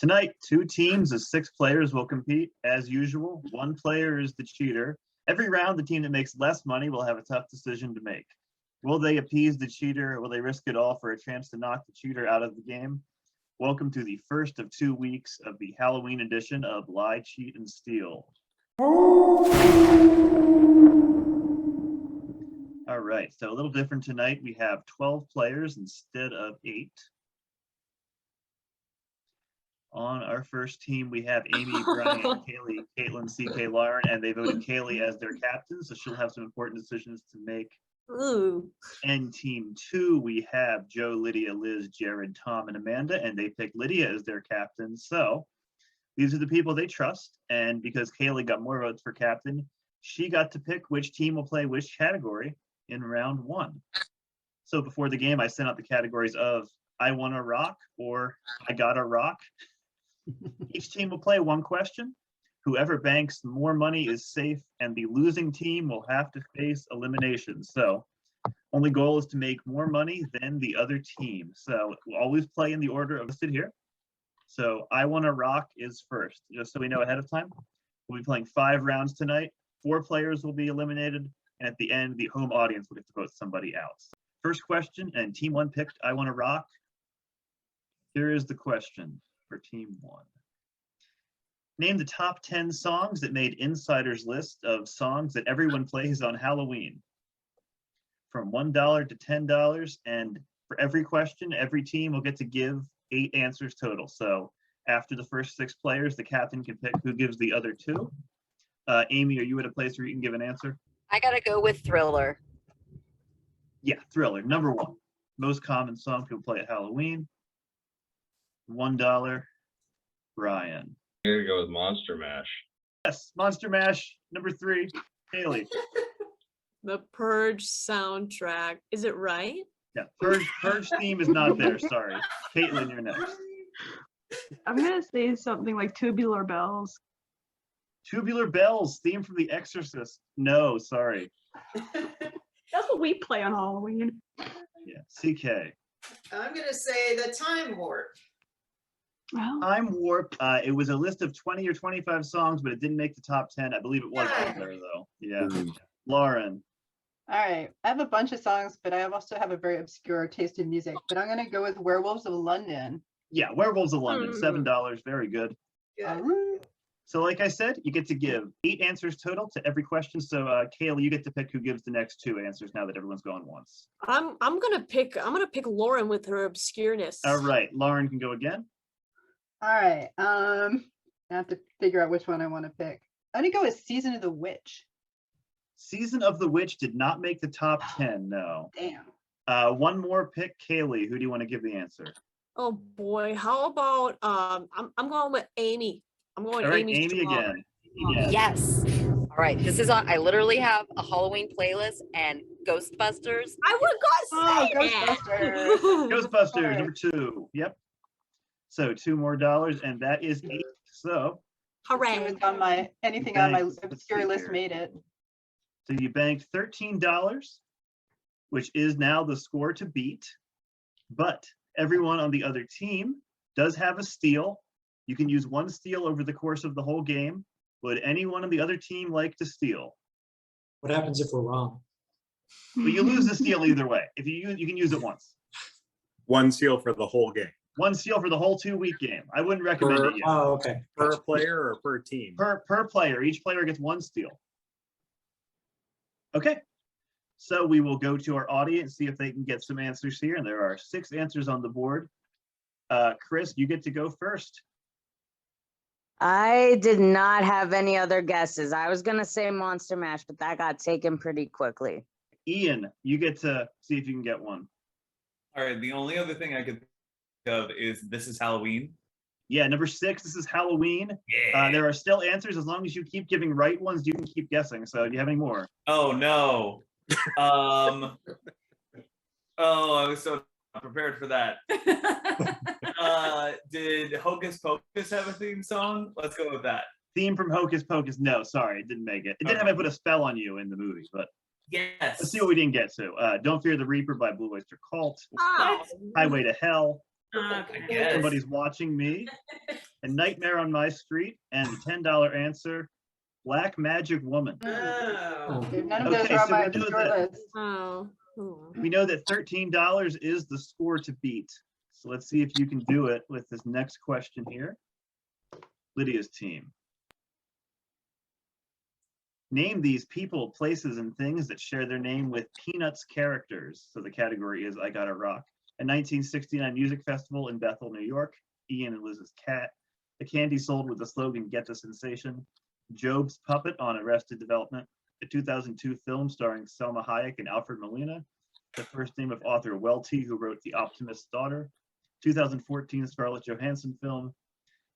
Tonight, 2 teams of 6 players will compete as usual. 1 player is the cheater. Every round, the team that makes less money will have a tough decision to make. Will they appease the cheater, or will they risk it all for a chance to knock the cheater out of the game? Welcome to the first of 2 weeks of the Halloween edition of Lie, Cheat, and Steal. All right, so a little different tonight. We have 12 players instead of 8. On our first team, we have Amy, Brian, Kaylee, Caitlin, CK, Lauren, and they voted Kaylee as their captain, so she'll have some important decisions to make. Ooh. And team 2, we have Joe, Lydia, Liz, Jared, Tom, and Amanda, and they picked Lydia as their captain. So these are the people they trust, and because Kaylee got more votes for captain, she got to pick which team will play which category in round 1. So before the game, I sent out the categories of I Wanna Rock or I Gotta Rock. Each team will play 1 question. Whoever banks more money is safe, and the losing team will have to face elimination. So only goal is to make more money than the other team. So we'll always play in the order of listed here. So I Wanna Rock is first, just so we know ahead of time. We'll be playing 5 rounds tonight. 4 players will be eliminated, and at the end, the home audience will get to vote somebody out. First question, and team 1 picked I Wanna Rock. Here is the question for team 1. Name the top 10 songs that made Insider's list of songs that everyone plays on Halloween. From $1 to $10, and for every question, every team will get to give 8 answers total. So after the first 6 players, the captain can pick who gives the other 2. Amy, are you at a place where you can give an answer? I gotta go with Thriller. Yeah, Thriller, number 1. Most common song people play at Halloween. $1, Brian. I'm gonna go with Monster Mash. Yes, Monster Mash, number 3, Haley. The Purge soundtrack. Is it right? Yeah, Purge theme is not there, sorry. Caitlin, you're next. I'm gonna say something like Tubular Bells. Tubular Bells, theme from The Exorcist. No, sorry. That's what we play on Halloween. Yeah, CK. I'm gonna say the Time Warp. Well, Time Warp, it was a list of 20 or 25 songs, but it didn't make the top 10. I believe it was on there, though. Yeah. Lauren. All right, I have a bunch of songs, but I also have a very obscure taste in music. But I'm gonna go with Werewolves of London. Yeah, Werewolves of London, $7, very good. Good. So like I said, you get to give 8 answers total to every question. So Kayla, you get to pick who gives the next 2 answers now that everyone's gone once. I'm gonna pick Lauren with her obscureness. All right, Lauren can go again. All right, I have to figure out which one I want to pick. I'm gonna go with Season of the Witch. Season of the Witch did not make the top 10, no. Damn. One more pick, Kaylee. Who do you want to give the answer? Oh boy, how about I'm going with Amy. I'm going All right, Amy's Amy Drum. again. Yes. All right. This is I literally have a Halloween playlist and Ghostbusters. I was gonna say Ghostbusters. Ghostbusters, number 2. Yep. So 2 more dollars, and that is 8. So Hooray. On my anything on my Thanks. Let's obscure see list here. made it. So you banked $13, which is now the score to beat. But everyone on the other team does have a steal. You can use 1 steal over the course of the whole game. Would anyone on the other team like to steal? What happens if we're wrong? Well, you lose the steal either way. If you can use it once. 1 seal for the whole game. 1 steal for the whole 2-week game. I wouldn't recommend it yet. Oh, okay. Per player or per team? Per player. Each player gets 1 steal. Okay. So we will go to our audience, see if they can get some answers here. And there are 6 answers on the board. Chris, you get to go first. I did not have any other guesses. I was going to say Monster Mash, but that got taken pretty quickly. Ian, you get to see if you can get one. All right, the only other thing I could think of is This Is Halloween. Yeah, number 6, This Is Halloween. Yeah. There are still answers. As long as you keep giving right ones, you can keep guessing. So do you have any more? Oh, no. Oh, I was so not prepared for that. Did Hocus Pocus have a theme song? Let's go with that. Theme from Hocus Pocus. No, sorry, it didn't make it. It did have I Put a Spell on You in the movie, but Yes. let's see what we didn't get to. Don't Fear the Reaper by Blue Oyster Cult. Oh. Highway to Hell. I guess. Somebody's Watching Me. A Nightmare on My Street, and the $10 answer, Black Magic Woman. Oh. Dude, none of those Okay, are on so my we know obscure that- list. Oh. We know that $13 is the score to beat. So let's see if you can do it with this next question here. Lydia's team. Name these people, places, and things that share their name with Peanuts characters. So the category is I Gotta Rock. A 1969 music festival in Bethel, New York. Ian and Liz's cat. A candy sold with the slogan Get the Sensation. Job's puppet on Arrested Development. A 2002 film starring Selma Hayek and Alfred Molina. The first name of author Welty, who wrote The Optimist's Daughter. 2014 Scarlett Johansson film.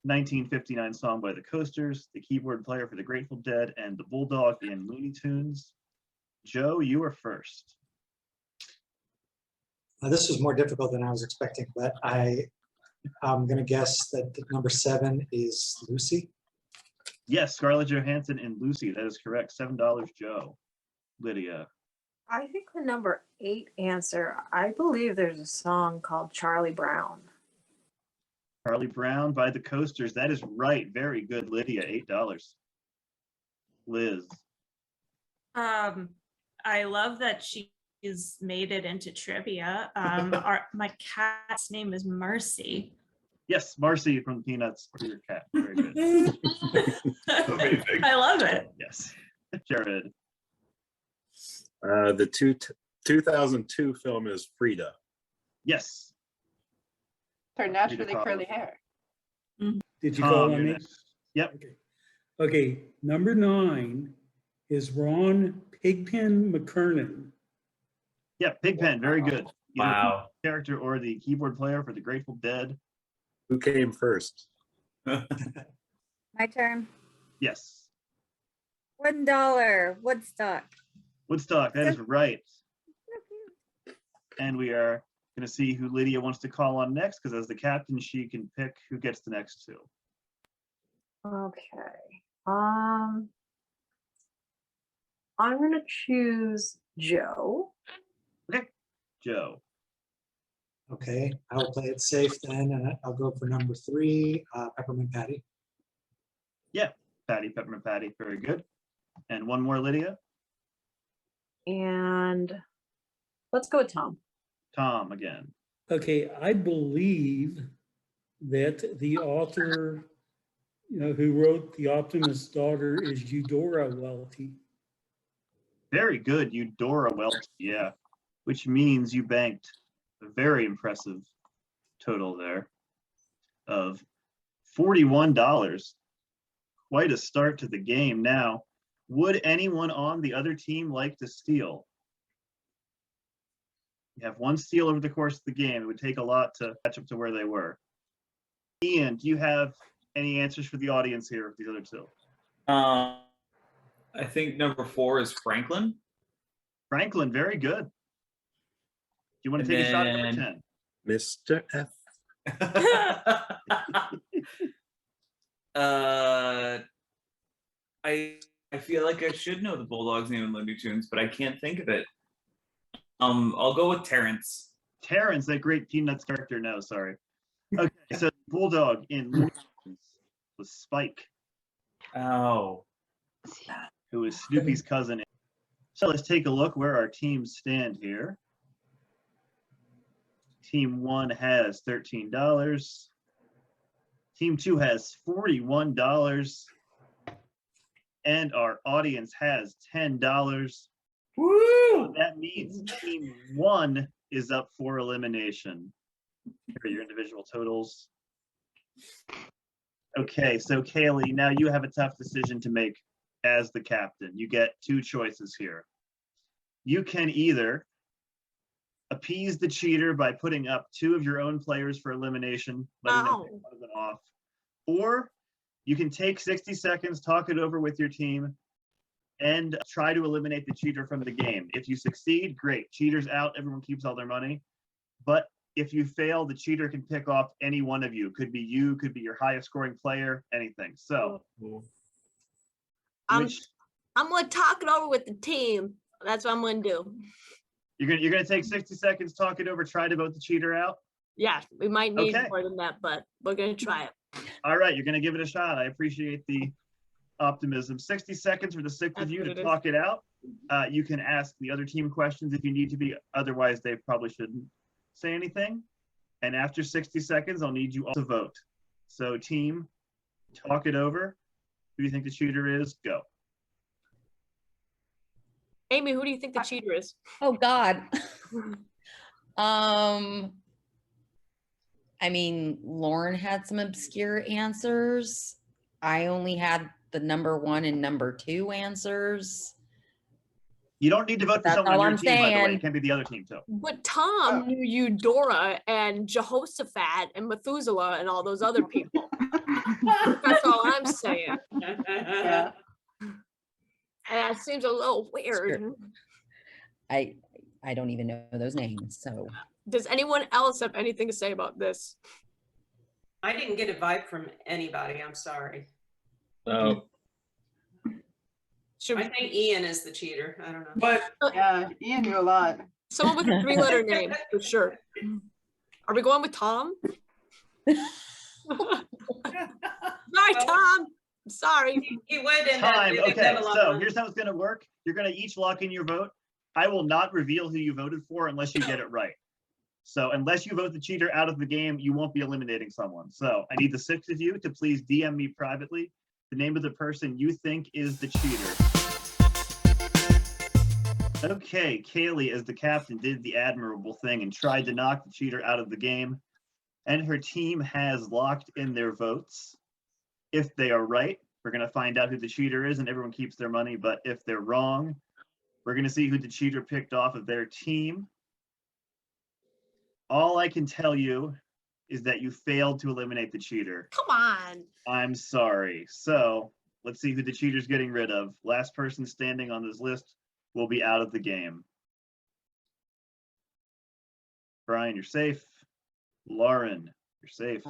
1959 song by the Coasters, the keyboard player for the Grateful Dead, and the Bulldog in Looney Tunes. Joe, you are first. This was more difficult than I was expecting, but I'm going to guess that the number 7 is Lucy. Yes, Scarlett Johansson and Lucy. That is correct. $7, Joe. Lydia. I think the number 8 answer, I believe there's a song called Charlie Brown. Charlie Brown by the Coasters. That is right. Very good, Lydia. $8. Liz. I love that she's made it into trivia. My cat's name is Marcy. Yes, Marcy from Peanuts for your cat. Very good. Amazing. I love it. Yes. Jared. The 2002 film is Frida. Yes. Her naturally curly hair. Did you call Tom, on you're me? next. Yep. Okay, number 9 is Ron Pigpen McKernan. Yeah, Pigpen. Very good. Either Wow. the character or the keyboard player for the Grateful Dead. Who came first? My turn. Yes. $1. Woodstock. Woodstock. That is right. And we are going to see who Lydia wants to call on next, because as the captain, she can pick who gets the next two. Okay. I'm gonna choose Joe. Okay. Joe. Okay, I'll play it safe then, and I'll go for number 3, Peppermint Patty. Yeah. Patty, Peppermint Patty. Very good. And one more, Lydia. And let's go with Tom. Tom again. Okay, I believe that the author, who wrote The Optimist's Daughter is Eudora Welty. Very good. Eudora Welty. Yeah. Which means you banked a very impressive total there of $41. Quite a start to the game. Now, would anyone on the other team like to steal? You have one steal over the course of the game. It would take a lot to catch up to where they were. Ian, do you have any answers for the audience here with these other two? I think number 4 is Franklin. Franklin, very good. Do you want to take a shot at number 10? Mr. F. I feel like I should know the Bulldog's name in Looney Tunes, but I can't think of it. I'll go with Terrence. Terrence, that great Peanuts character. No, sorry. Okay, so Bulldog in Looney Tunes was Spike. Oh. Who is Snoopy's cousin. So let's take a look where our teams stand here. Team 1 has $13. Team 2 has $41. And our audience has $10. Woo! That means Team 1 is up for elimination. Here are your individual totals. Okay, so Kaylee, now you have a tough decision to make as the captain. You get two choices here. You can either appease the cheater by putting up 2 of your own players for elimination, letting them pick one of them off, or you can take 60 seconds, talk it over with your team, and try to eliminate the cheater from the game. If you succeed, great. Cheater's out, everyone keeps all their money. But if you fail, the cheater can pick off any one of you. Could be you, could be your highest scoring player, anything. So, I'm gonna talk it over with the team. That's what I'm gonna do. you're gonna take 60 seconds, talk it over, try to vote the cheater out? Yeah, we might need Okay. more than that, but we're gonna try it. All right, you're gonna give it a shot. I appreciate the optimism. 60 seconds for the six of That's you what to it is. talk it out. You can ask the other team questions if you need to be. Otherwise, they probably shouldn't say anything. And after 60 seconds, I'll need you all to vote. So team, talk it over. Who do you think the cheater is? Go. Amy, who do you think the cheater is? Oh God. I mean, Lauren had some obscure answers. I only had the number 1 and number 2 answers. You don't need to vote for That's someone on all your I'm team, by the way. saying. It can be the other team too. But Tom knew Eudora and Jehoshaphat and Methuselah and all those other people. That's all I'm saying. Yeah. And that seems a little weird. Sure. I don't even know those names. So Does anyone else have anything to say about this? I didn't get a vibe from anybody. I'm sorry. No. Should I think Ian is the cheater. I don't know. But Yeah, Ian knew a lot. someone with a 3-letter name for sure? Are we going with Tom? Sorry, Tom. I'm sorry. He went in that Time. movie, Okay, Devil so on- here's how it's gonna work. You're gonna each lock in your vote. I will not reveal who you voted for unless you get it right. So unless you vote the cheater out of the game, you won't be eliminating someone. So I need the 6 of you to please DM me privately the name of the person you think is the cheater. Okay, Kaylee as the captain did the admirable thing and tried to knock the cheater out of the game. And her team has locked in their votes. If they are right, we're going to find out who the cheater is and everyone keeps their money. But if they're wrong, we're going to see who the cheater picked off of their team. All I can tell you is that you failed to eliminate the cheater. Come on. I'm sorry. So let's see who the cheater's getting rid of. Last person standing on this list will be out of the game. Brian, you're safe. Lauren, you're safe.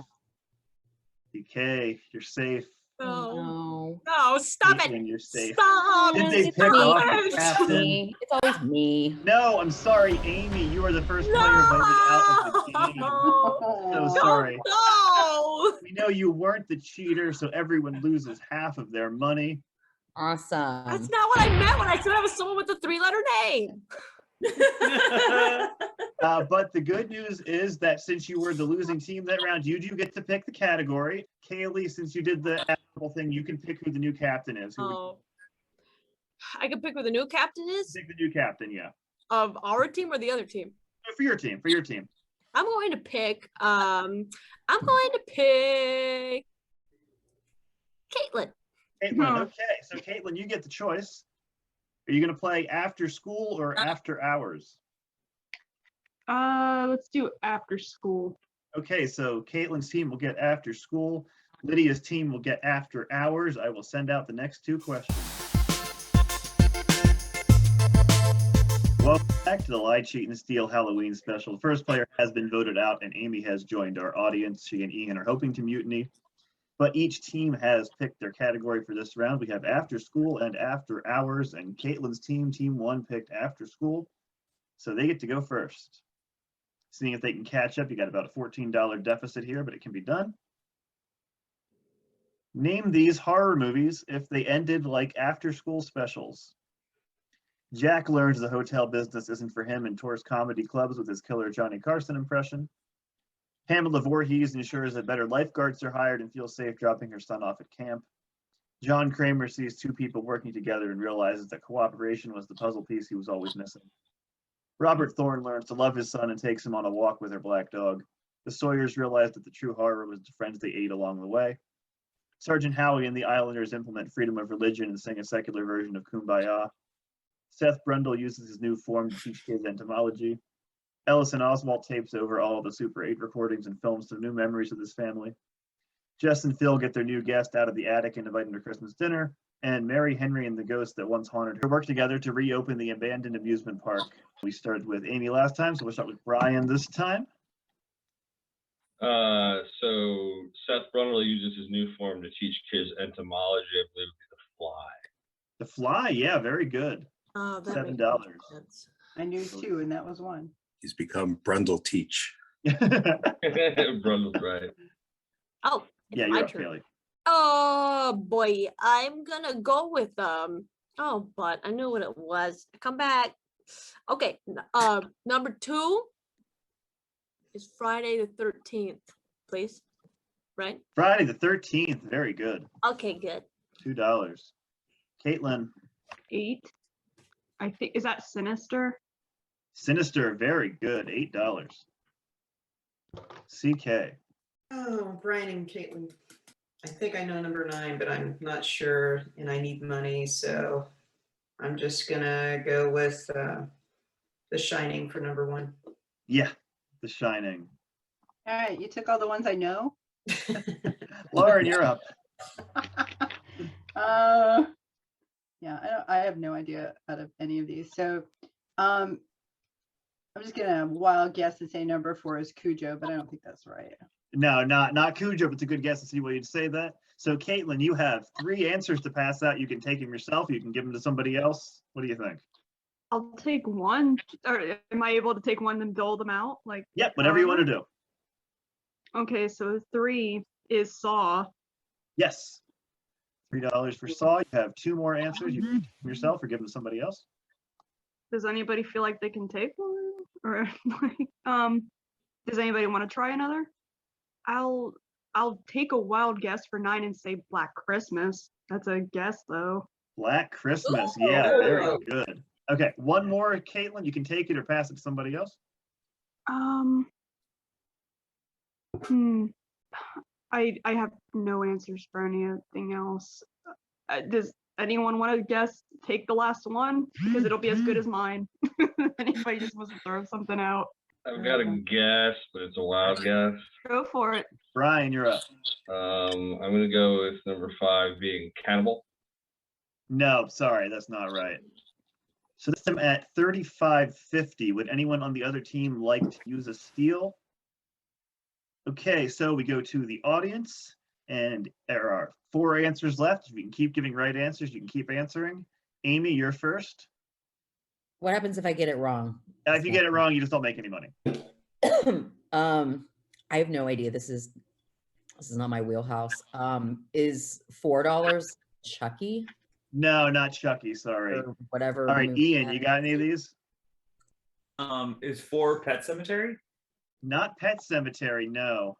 DK, you're safe. No. no. No, stop Caitlin, it. you're safe. Stop. Did they It's pick me. off the It's captain? Me. It's always me. No, I'm sorry, Amy. You are the first player voted out of the game. So sorry. No. We know you weren't the cheater, so everyone loses half of their money. Awesome. That's not what I meant when I said I was someone with a 3-letter name. But the good news is that since you were the losing team that round, you do get to pick the category. Kaylee, since you did the admirable thing, you can pick who the new captain is. Who would Oh. I can pick who the new captain is pick the new captain? Yeah, of our team or the other team. for your team. For your team. I'm going to pick Caitlin. Caitlin. Okay, so Caitlin, you get the choice. Are you going to play after school or after hours? Let's do after school. Okay, so Caitlin's team will get after school. Lydia's team will get after hours. I will send out the next 2 questions. Welcome back to the Lie, Cheat, and Steal Halloween special. The first player has been voted out, and Amy has joined our audience. She and Ian are hoping to mutiny, but each team has picked their category for this round. We have after school and after hours, and Caitlin's team, team 1, picked after school, so they get to go first. Seeing if they can catch up. You got about a $14 deficit here, but it can be done. Name these horror movies if they ended like after school specials. Jack learns the hotel business isn't for him and tours comedy clubs with his killer Johnny Carson impression. Pamela Voorhees ensures that better lifeguards are hired and feels safe dropping her son off at camp. John Kramer sees 2 people working together and realizes that cooperation was the puzzle piece he was always missing. Robert Thorne learns to love his son and takes him on a walk with her black dog. The Sawyers realize that the true horror was the friends they ate along the way. Sergeant Howie and the Islanders implement freedom of religion and sing a secular version of Kumbaya. Seth Brundle uses his new form to teach kids entomology. Ellison Oswalt tapes over all of the Super 8 recordings and films some new memories of his family. Jess and Phil get their new guest out of the attic and invite him to Christmas dinner. And Mary, Henry, and the ghost that once haunted her work together to reopen the abandoned amusement park. We started with Amy last time, so we'll start with Brian this time. So Seth Brundle uses his new form to teach kids entomology. I believe it would be the fly. The Fly, yeah, very good. That $7. makes sense. I knew 2, and that was 1. He's become Brundle Teach. Brundle's right. Oh, Yeah, my you're up, turn. Kaylee. Oh boy, I'm gonna go with oh, but I knew what it was. Come back. Okay, number 2 is Friday the 13th, please. Right? Friday the 13th. Very good. Okay, good. $2. Caitlin. 8. I think, is that Sinister? Sinister. Very good. $8. CK. Oh, Brian and Caitlin. I think I know number 9, but I'm not sure, and I need money, so I'm just gonna go with The Shining for number 1. Yeah, The Shining. All right, you took all the ones I know. Lauren, you're up. Yeah, I have no idea out of any of these. So, I'm just gonna wild guess and say number 4 is Cujo, but I don't think that's right. No, not Cujo, but it's a good guess to see why you'd say that. So, Caitlin, you have 3 answers to pass out. You can take them yourself. You can give them to somebody else. What do you think? I'll take one. Or am I able to take one and dole them out? Like, Yep, whatever you want to do. Okay, so 3 is Saw. Yes. $3 for Saw. You have 2 more answers. You can take them yourself or give them to somebody else. Does anybody feel like they can take one? Or like, does anybody want to try another? I'll take a wild guess for 9 and say Black Christmas. That's a guess though. Black Christmas. Yeah, very good. Okay, one more, Caitlin. You can take it or pass it to somebody else. I have no answers for anything else. Does anyone want to guess? Take the last one because it'll be as good as mine. Anybody just wants to throw something out? I've got a guess, but it's a wild guess. Go for it. Brian, you're up. I'm gonna go with number 5 being Cannibal. No, sorry, that's not right. So this time at $35.50. Would anyone on the other team like to use a steal? Okay, so we go to the audience, and there are 4 answers left. If you can keep giving right answers, you can keep answering. Amy, you're first. What happens if I get it wrong? If you get it wrong, you just don't make any money. I have no idea. This is not my wheelhouse. Is $4 Chucky? No, not Chucky. Sorry. Or whatever. All right, movie Ian, that you got any of these? Is 4 Pet Cemetery? Not Pet Cemetery, no.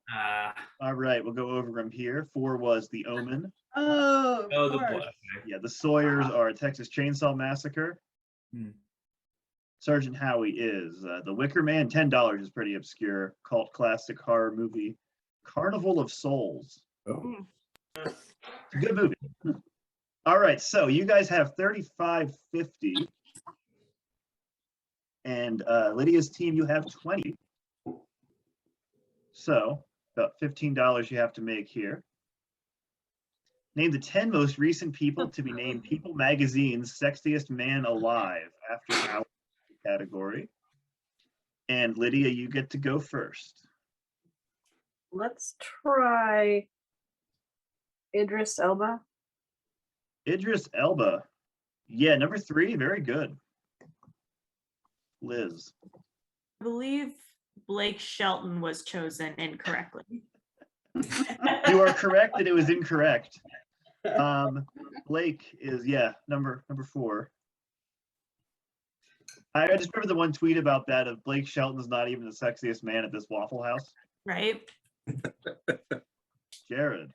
All right, we'll go over them here. 4 was The Omen. Oh, Oh, the course. blood. Yeah, the Sawyers are Texas Chainsaw Massacre. Sergeant Howie is The Wicker Man. $10 is pretty obscure. Cult classic horror movie. Carnival of Souls. Oh. It's a good movie. All right, so you guys have $35.50. And Lydia's team, you have 20. So about $15 you have to make here. Name the 10 most recent people to be named People Magazine's Sexiest Man Alive after our category. And Lydia, you get to go first. Let's try Idris Elba. Idris Elba. Yeah, number 3, very good. Liz. I believe Blake Shelton was chosen incorrectly. You are correct that it was incorrect. Blake is, yeah, number 4. I just remember the one tweet about that of Blake Shelton's not even the sexiest man at this Waffle House. Right? Jared.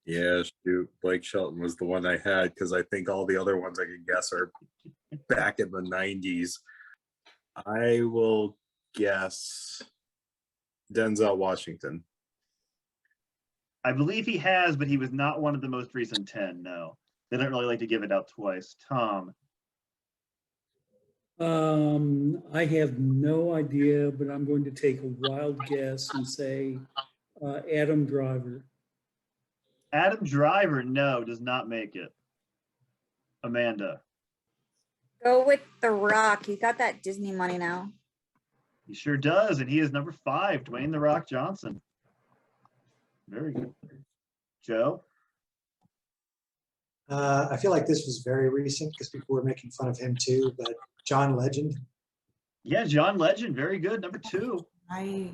Yeah, shoot. Blake Shelton was the one I had because I think all the other ones I could guess are back in the 90s. I will guess Denzel Washington. I believe he has, but he was not one of the most recent 10, no. They don't really like to give it out twice. Tom. I have no idea, but I'm going to take a wild guess and say Adam Driver. Adam Driver, no, does not make it. Amanda. Go with The Rock. He got that Disney money now. He sure does, and he is number 5, Dwayne "The Rock" Johnson. Very good. Joe? I feel like this was very recent because people were making fun of him too, but John Legend. Yeah, John Legend, very good, number 2. I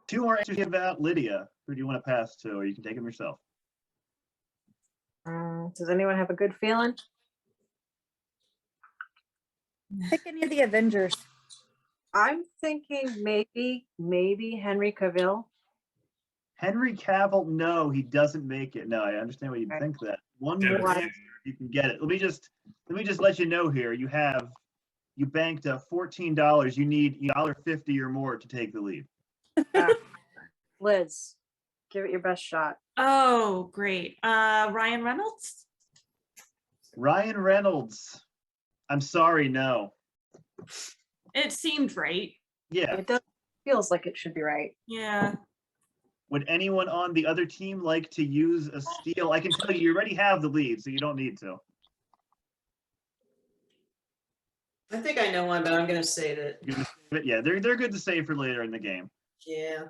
2 more answers to give out. Lydia, who do you want to pass to, or you can take them yourself? Does anyone have a good feeling? Pick any of the Avengers. I'm thinking maybe Henry Cavill. Henry Cavill, no, he doesn't make it. No, I understand why you'd think that. One more Why? answer, you can get it. Let me just let you know here. You banked $14. You need $1.50 or more to take the lead. Liz, give it your best shot. Oh, great. Ryan Reynolds? Ryan Reynolds. I'm sorry, no. It seemed right. Yeah. It does feels like it should be right. Yeah. Would anyone on the other team like to use a steal? I can tell you already have the lead, so you don't need to. I think I know one, but I'm gonna save it. You're gonna save it? Yeah, they're good to save for later in the game. Yeah.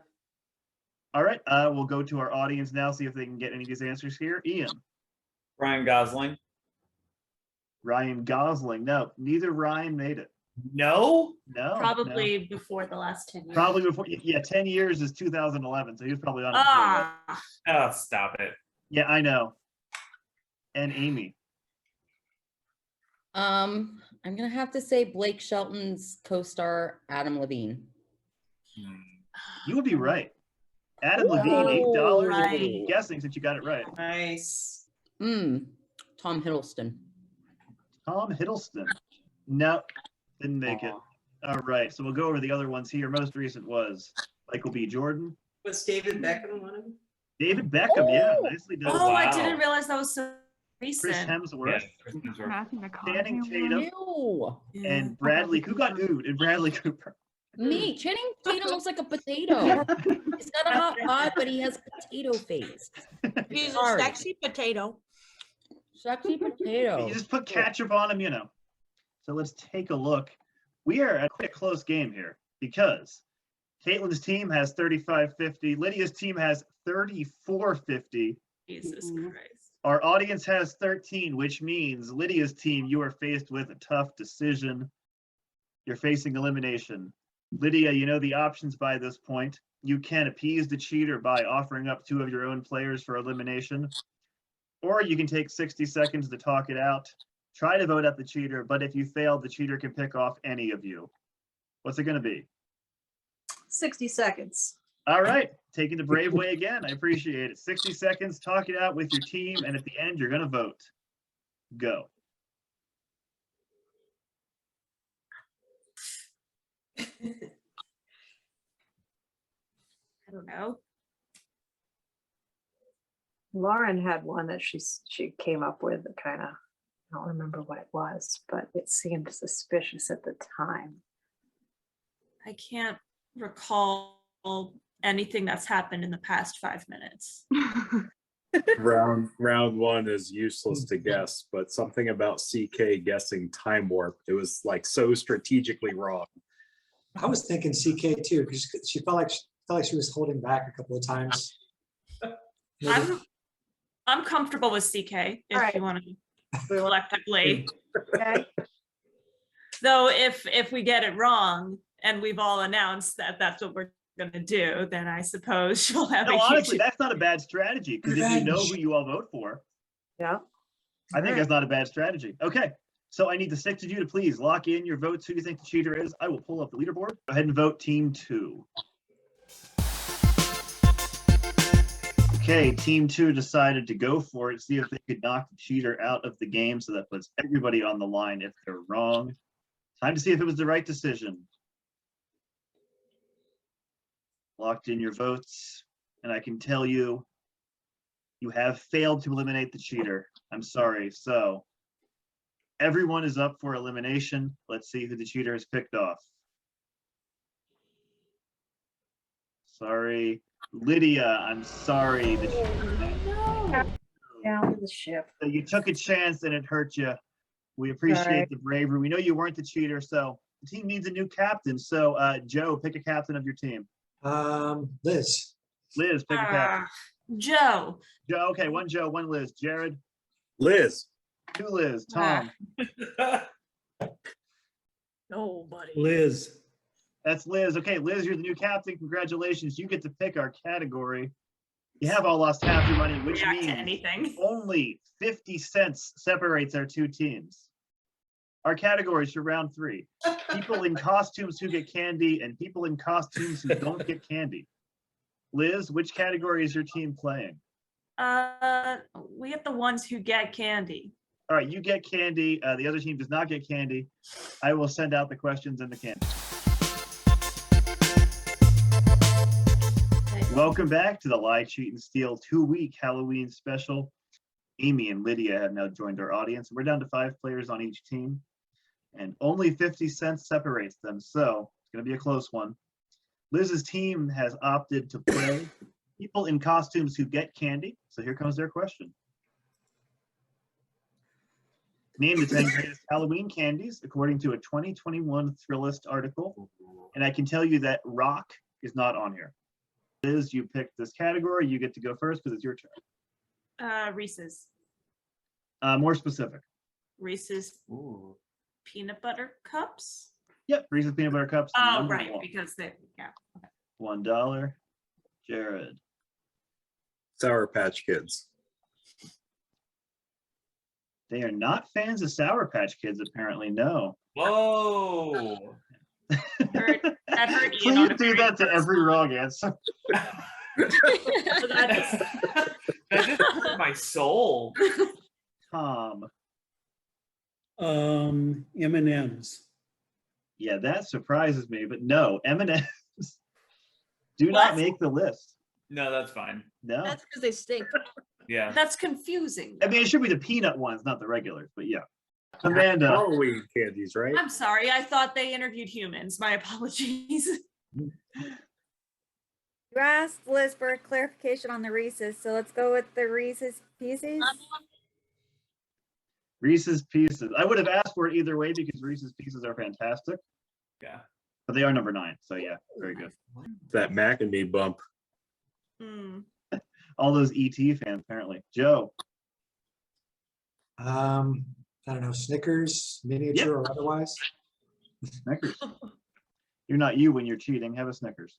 All right, we'll go to our audience now, see if they can get any of these answers here. Ian. Ryan Gosling. Ryan Gosling. No, neither Ryan made it. No? No. Probably before the last 10 years. Probably before. Yeah, 10 years is 2011, so he was probably on it. Ah. Oh, stop it. Yeah, I know. And Amy. I'm gonna have to say Blake Shelton's co-star Adam Levine. You would be right. Adam Levine, $8. Right. Guessing since you got it right. Nice. Tom Hiddleston. Tom Hiddleston. No, didn't make it. All right, so we'll go over the other ones here. Most recent was Michael B. Jordan. Was David Beckham one of them? David Beckham, yeah, nicely done. Oh, I didn't realize that was so recent. Chris Hemsworth. Matthew Channing McConaughey. Tatum. Ew. And Bradley. Who got oohed? And Bradley Cooper. Me. Channing Tatum looks like a potato. He's got a hot bod, but he has potato face. He's a Sorry. sexy potato. Sexy potato. You just put ketchup on him, you know. So let's take a look. We are at quite a close game here because Caitlin's team has 35-50. Lydia's team has 34-50. Jesus Christ. Our audience has 13, which means Lydia's team, you are faced with a tough decision. You're facing elimination. Lydia, you know the options by this point. You can appease the cheater by offering up 2 of your own players for elimination, or you can take 60 seconds to talk it out. Try to vote out the cheater, but if you fail, the cheater can pick off any of you. What's it going to be? 60 seconds. All right, taking the brave way again. I appreciate it. 60 seconds, talk it out with your team, and at the end, you're going to vote. Go. I don't know. Lauren had one that she came up with that kind of, I don't remember what it was, but it seemed suspicious at the time. I can't recall anything that's happened in the past 5 minutes. Round 1 is useless to guess, but something about CK guessing time warp. It was like so strategically wrong. I was thinking CK too, because she felt like she was holding back a couple of times. Maybe. I'm comfortable with CK if you want to collectively. Okay. Though if we get it wrong and we've all announced that that's what we're going to do, then I suppose she'll have No, a honestly, huge... that's not a bad strategy, because if you know who you all vote for, Yeah. I think that's not a bad strategy. Okay, so I need the 6 of you to please lock in your votes. Who do you think the cheater is? I will pull up the leaderboard. Go ahead and vote Team 2. Okay, Team 2 decided to go for it, see if they could knock the cheater out of the game, so that puts everybody on the line if they're wrong. Time to see if it was the right decision. Locked in your votes, and I can tell you, you have failed to eliminate the cheater. I'm sorry. So everyone is up for elimination. Let's see who the cheater has picked off. Sorry. Lydia, I'm sorry. The cheater. Down to the ship. So you took a chance and it hurt you. We appreciate Sorry. the bravery. We know you weren't the cheater, so the team needs a new captain. So Joe, pick a captain of your team. Liz. Liz, pick a captain. Joe. Joe, okay, 1 Joe, 1 Liz. Jared. Liz. 2 Liz. Tom. No, buddy. Liz. That's Liz. Okay, Liz, you're the new captain. Congratulations. You get to pick our category. You have all lost half your money, which React to means anything. only 50 cents separates our two teams. Our categories for round 3. People in costumes who get candy and people in costumes who don't get candy. Liz, which category is your team playing? We get the ones who get candy. All right, you get candy. The other team does not get candy. I will send out the questions and the candy. Welcome back to the Lie, Cheat, and Steal 2-week Halloween special. Amy and Lydia have now joined our audience. We're down to 5 players on each team, and only 50 cents separates them, so it's going to be a close one. Liz's team has opted to play people in costumes who get candy, so here comes their question. Name the 10 greatest Halloween candies according to a 2021 Thrillist article, and I can tell you that rock is not on here. Liz, you picked this category. You get to go first because it's your turn. Reese's. More specific. Reese's peanut butter cups. Yep, Reese's peanut butter cups. Oh, number right, 1. because they, yeah. Okay. $1. Jared. Sour Patch Kids. They are not fans of Sour Patch Kids, apparently. No. Whoa. That hurt Ian Please on a do very that to every wrong answer. That just hurt my soul. Tom. M&Ms. Yeah, that surprises me, but no, M&Ms do not make the list. No, that's fine. No. That's because they stink. Yeah. That's confusing. I mean, it should be the peanut ones, not the regulars, but yeah. Amanda. Halloween candies, right? I'm sorry. I thought they interviewed humans. My apologies. You asked Liz for a clarification on the Reese's, so let's go with the Reese's Pieces. Reese's Pieces. I would have asked for it either way because Reese's Pieces are fantastic. Yeah. But they are number 9, so yeah, very good. That Mac and Me bump. All those ET fans, apparently. Joe. I don't know, Snickers, miniature or otherwise. Snickers. You're not you when you're cheating. Have a Snickers.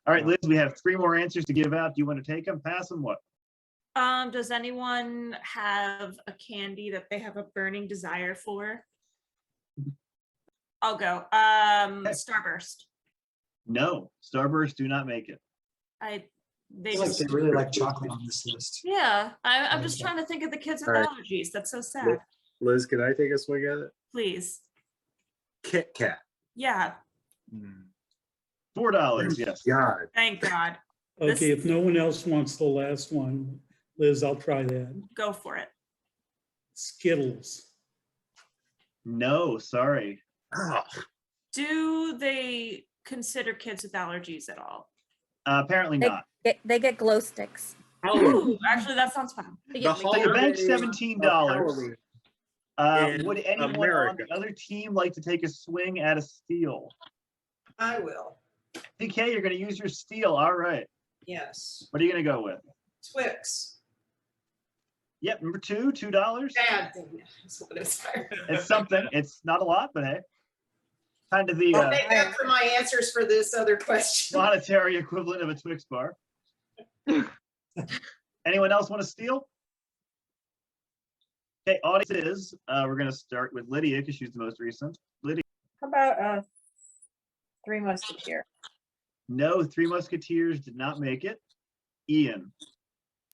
All right, Liz, we have 3 more answers to give out. Do you want to take them, pass them, what? Does anyone have a candy that they have a burning desire for? I'll go. Starburst. No, Starburst do not make it. They really like chocolate on this list. Yeah, I'm just trying to think of the kids with All right. allergies. That's so sad. Liz, can I take a swing at it? Please. Kit Kat. Yeah. $4, yes. God. Thank God. Okay, if no one else wants the last one, Liz, I'll try that. Go for it. Skittles. No, sorry. Do they consider kids with allergies at all? Apparently not. They get glow sticks. Ooh, actually, that sounds fun. So you bench $17. Would anyone on America. the other team like to take a swing at a steal? I will. PK, you're going to use your steal. All right. Yes. What are you going to go with? Twix. Yep, number 2, $2. Bad thing. That's what it's for. It's something. It's not a lot, but hey. Kind of the I'll make up for my answers for this other question. monetary equivalent of a Twix bar. Anyone else want to steal? Okay, audience is, we're going to start with Lydia because she's the most recent. Lydia. How about Three Musketeers? No, Three Musketeers did not make it. Ian.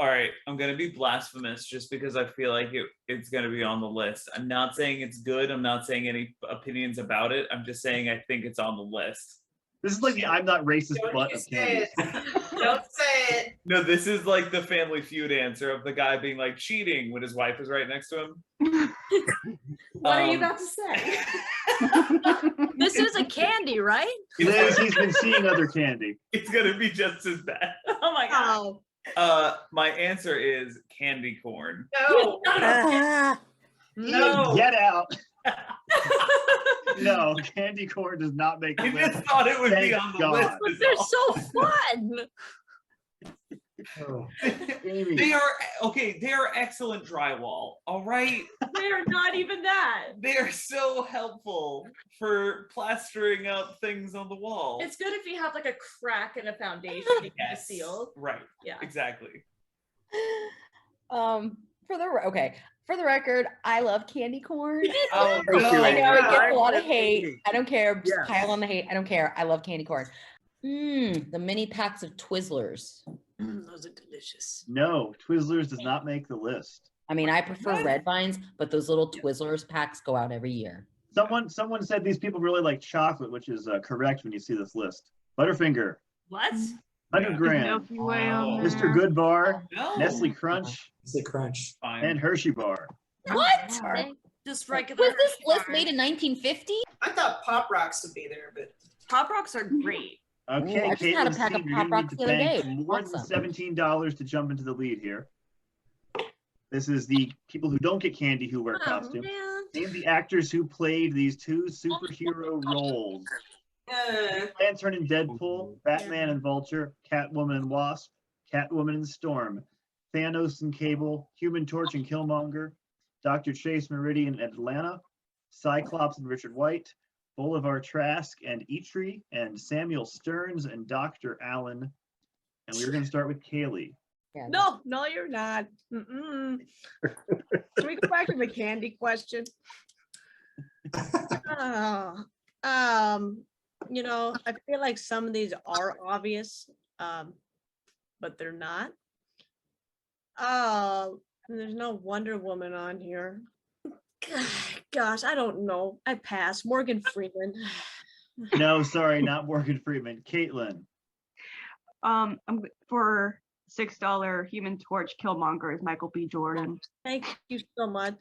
All right, I'm gonna be blasphemous just because I feel like it's gonna be on the list. I'm not saying it's good. I'm not saying any opinions about it. I'm just saying I think it's on the list. This is like the I'm not racist butt of candy. Don't say it. No, this is like the Family Feud answer of the guy being like cheating when his wife is right next to him. What are you about to say? This is a candy, right? Liz, he's been seeing other candy. It's gonna be just as bad. Oh my God. My answer is candy corn. No. Ian, get out. No, candy corn does not make the I list. just thought it would be Thank on the God. list. But is they're all. so fun. Amy. They are okay. They are excellent drywall. All right. They're not even that. They're so helpful for plastering up things on the wall. It's good if you have like a crack in a foundation to keep it sealed. Right. Yeah. Exactly. For the record, I love candy corn. Oh, I know it gets a lot of I'm hate. hating. I don't care. Just Yes. pile on the hate. I don't care. I love candy corn. The mini packs of Twizzlers. Those are delicious. No, Twizzlers does not make the list. I mean, I prefer Red Vines, but those little Twizzlers packs go out every year. Someone said these people really like chocolate, which is correct when you see this list. Butterfinger, What? 100 grand. Milky Way on Oh. there. Mr. Good Bar, No. Nestle Crunch, It's a crunch. Fine. and Hershey Bar. What? Just regular. Was this list bars. made in 1950? I thought Pop Rocks would be there, but Pop Rocks are great. Okay, Ooh, I just had a Caitlin pack of Steve, you're Pop gonna need Rocks to the other bank day. more than $17 to jump into the lead here. This is the people who don't get candy who wear Oh, costumes. man. Name the actors who played these two superhero roles. Lantern and Deadpool, Batman and Vulture, Catwoman and Wasp, Catwoman and Storm, Thanos and Cable, Human Torch and Killmonger, Dr. Chase Meridian and Atlanta, Cyclops and Richard White, Bolivar Trask and Eitri, and Samuel Stearns and Dr. Allen. And we're going to start with Kaylee. Yeah. No, you're not. Mm-mm. Can we go back to the candy question? I feel like some of these are obvious, but they're not. There's no Wonder Woman on here. Gosh, I don't know. I pass. Morgan Freeman. No, sorry, not Morgan Freeman. Caitlin. I'm for $6 Human Torch Killmonger is Michael B. Jordan. Thank you so much.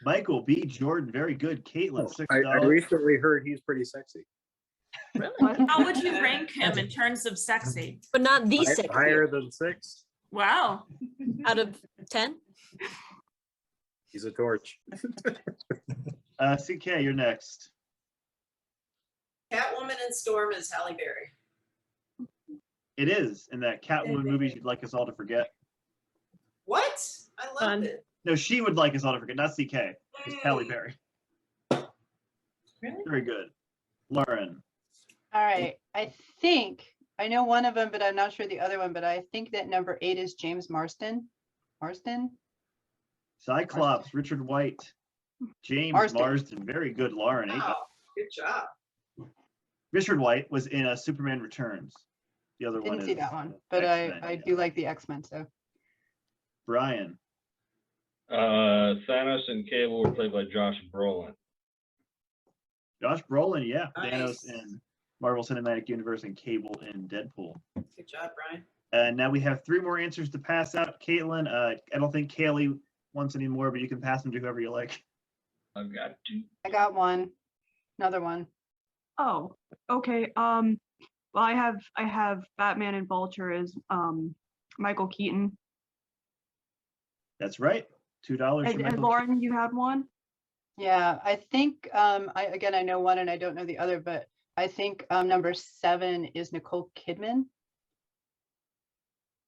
Michael B. Jordan, very good. Caitlin, $6. I recently heard he's pretty sexy. Really? How would you rank him in terms of sexy? But not the six. Higher than 6. Wow. Out of 10? He's a torch. CK, you're next. Catwoman and Storm is Halle Berry. It is in that Catwoman movie you'd like us all to forget. What? I loved it. No, she would like us all to forget, not CK. It's Halle Berry. Really? Very good. Lauren. All right. I know one of them, but I'm not sure the other one, but I think that number 8 is James Marsden. Cyclops, Richard White, James Marsden. Very good, Lauren. Wow, good job. Richard White was in Superman Returns. The other one Didn't is see that one, but X-Men, I do like the X-Men, so. Brian. Thanos and Cable were played by Josh Brolin. Josh Brolin, yeah. Nice. Thanos in Marvel Cinematic Universe and Cable in Deadpool. Good job, Brian. Now we have 3 more answers to pass out. Caitlin, I don't think Kaylee wants any more, but you can pass them to whoever you like. I've got 2. I got one. Another one. Oh, okay. Well, I have Batman and Vulture as Michael Keaton. That's right. $2. And Lauren, you had one? Yeah, I think I know one and I don't know the other, but I think number 7 is Nicole Kidman. Is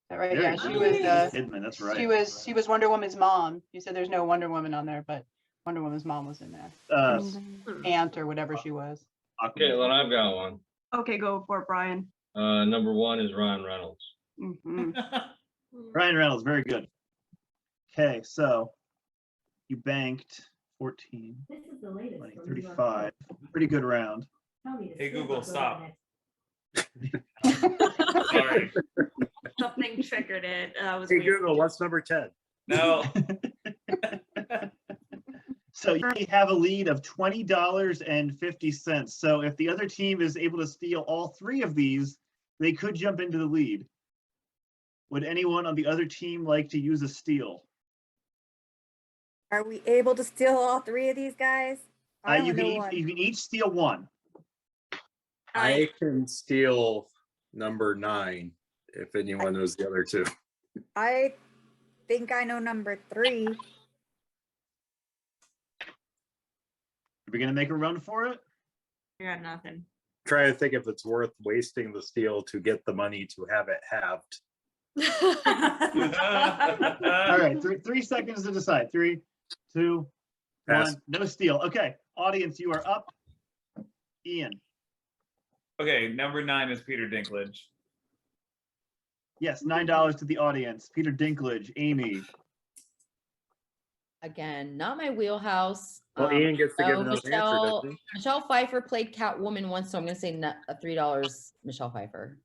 that right? Yeah, she was Kidman, that's right. she was Wonder Woman's mom. You said there's no Wonder Woman on there, but Wonder Woman's mom was in there. Aunt or whatever she was. Caitlin, I've got one. Okay, go for it, Brian. Number 1 is Ryan Reynolds. Mm-hmm. Ryan Reynolds, very good. Okay, so you banked 14, 20, 35. Pretty good round. Hey, Google, stop. Sorry. Something triggered it. Was Hey weird. Google, what's number 10? No. So you have a lead of $20.50. So if the other team is able to steal all 3 of these, they could jump into the lead. Would anyone on the other team like to use a steal? Are we able to steal all 3 of these guys? I You only know can one. each steal 1. I can steal number 9 if anyone knows the other 2. I think I know number 3. Are we gonna make a run for it? I got nothing. Trying to think if it's worth wasting the steal to get the money to have it halved. All right, 3 seconds to decide. 3, 2, Pass. One, no steal. Okay, audience, you are up. Ian. Okay, number 9 is Peter Dinklage. Yes, $9 to the audience. Peter Dinklage, Amy. Again, not my wheelhouse. Well, Ian gets to give another answer, Michelle, doesn't he? Michelle Pfeiffer played Catwoman once, so I'm gonna say $3. Michelle Pfeiffer.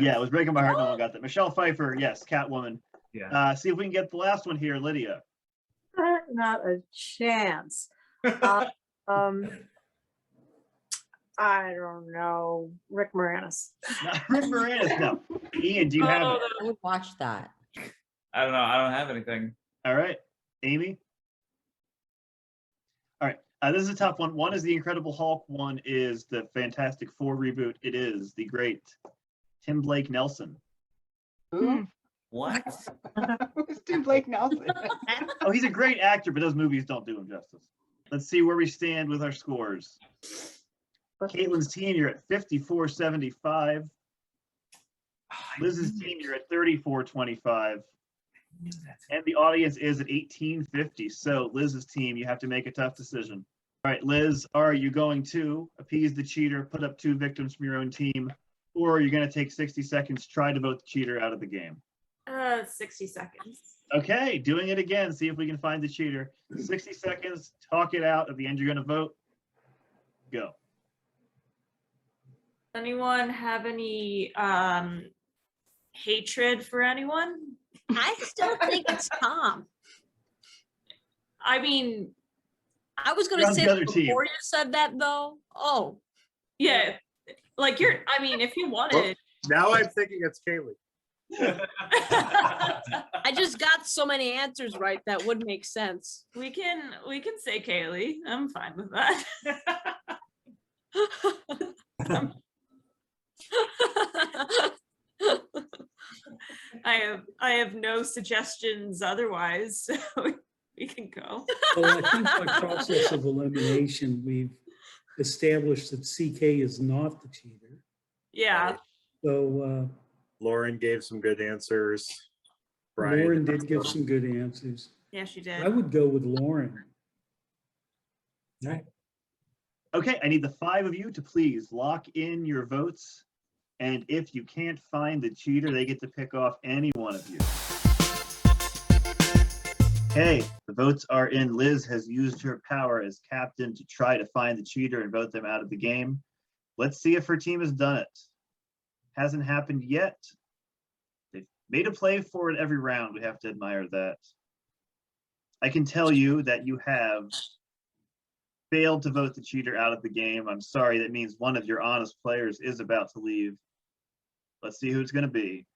Yeah, it was breaking my heart. No one got that. Michelle Pfeiffer, yes, Catwoman. Yeah. See if we can get the last one here, Lydia. Not a chance. I don't know. Rick Moranis. Rick Moranis, no. Ian, do you have it? I would watch that. I don't know. I don't have anything. All right. Amy? All right. This is a tough one. One is the Incredible Hulk. One is the Fantastic Four reboot. It is the great Tim Blake Nelson. Who? What? Who's Tim Blake Nelson? Oh, he's a great actor, but those movies don't do him justice. Let's see where we stand with our scores. Caitlin's team, you're at 54.75. Liz's team, you're at 34.25. And the audience is at 18.50. So Liz's team, you have to make a tough decision. All right, Liz, are you going to appease the cheater, put up 2 victims from your own team, or are you going to take 60 seconds, try to vote the cheater out of the game? 60 seconds. Okay, doing it again. See if we can find the cheater. 60 seconds, talk it out. At the end, you're going to vote. Go. Anyone have any hatred for anyone? I still think it's Tom. I mean, I was You're gonna on say the that other team. before you said that though. Oh, yeah, like I mean, if you Well, wanted. now I'm thinking it's Kaylee. I just got so many answers right that would make sense. We can say Kaylee. I'm fine with that. I have no suggestions otherwise, so we can go. Well, I think by process of elimination, we've established that CK is not the cheater. Yeah. So Lauren gave some good answers. Brian. Lauren did give some good answers. Yeah, she I did. would go with Lauren. All right. Okay, I need the 5 of you to please lock in your votes. And if you can't find the cheater, they get to pick off any one of you. Okay, the votes are in. Liz has used her power as captain to try to find the cheater and vote them out of the game. Let's see if her team has done it. Hasn't happened yet. They've made a play for it every round. We have to admire that. I can tell you that you have failed to vote the cheater out of the game. I'm sorry, that means one of your honest players is about to leave. Let's see who it's going to be.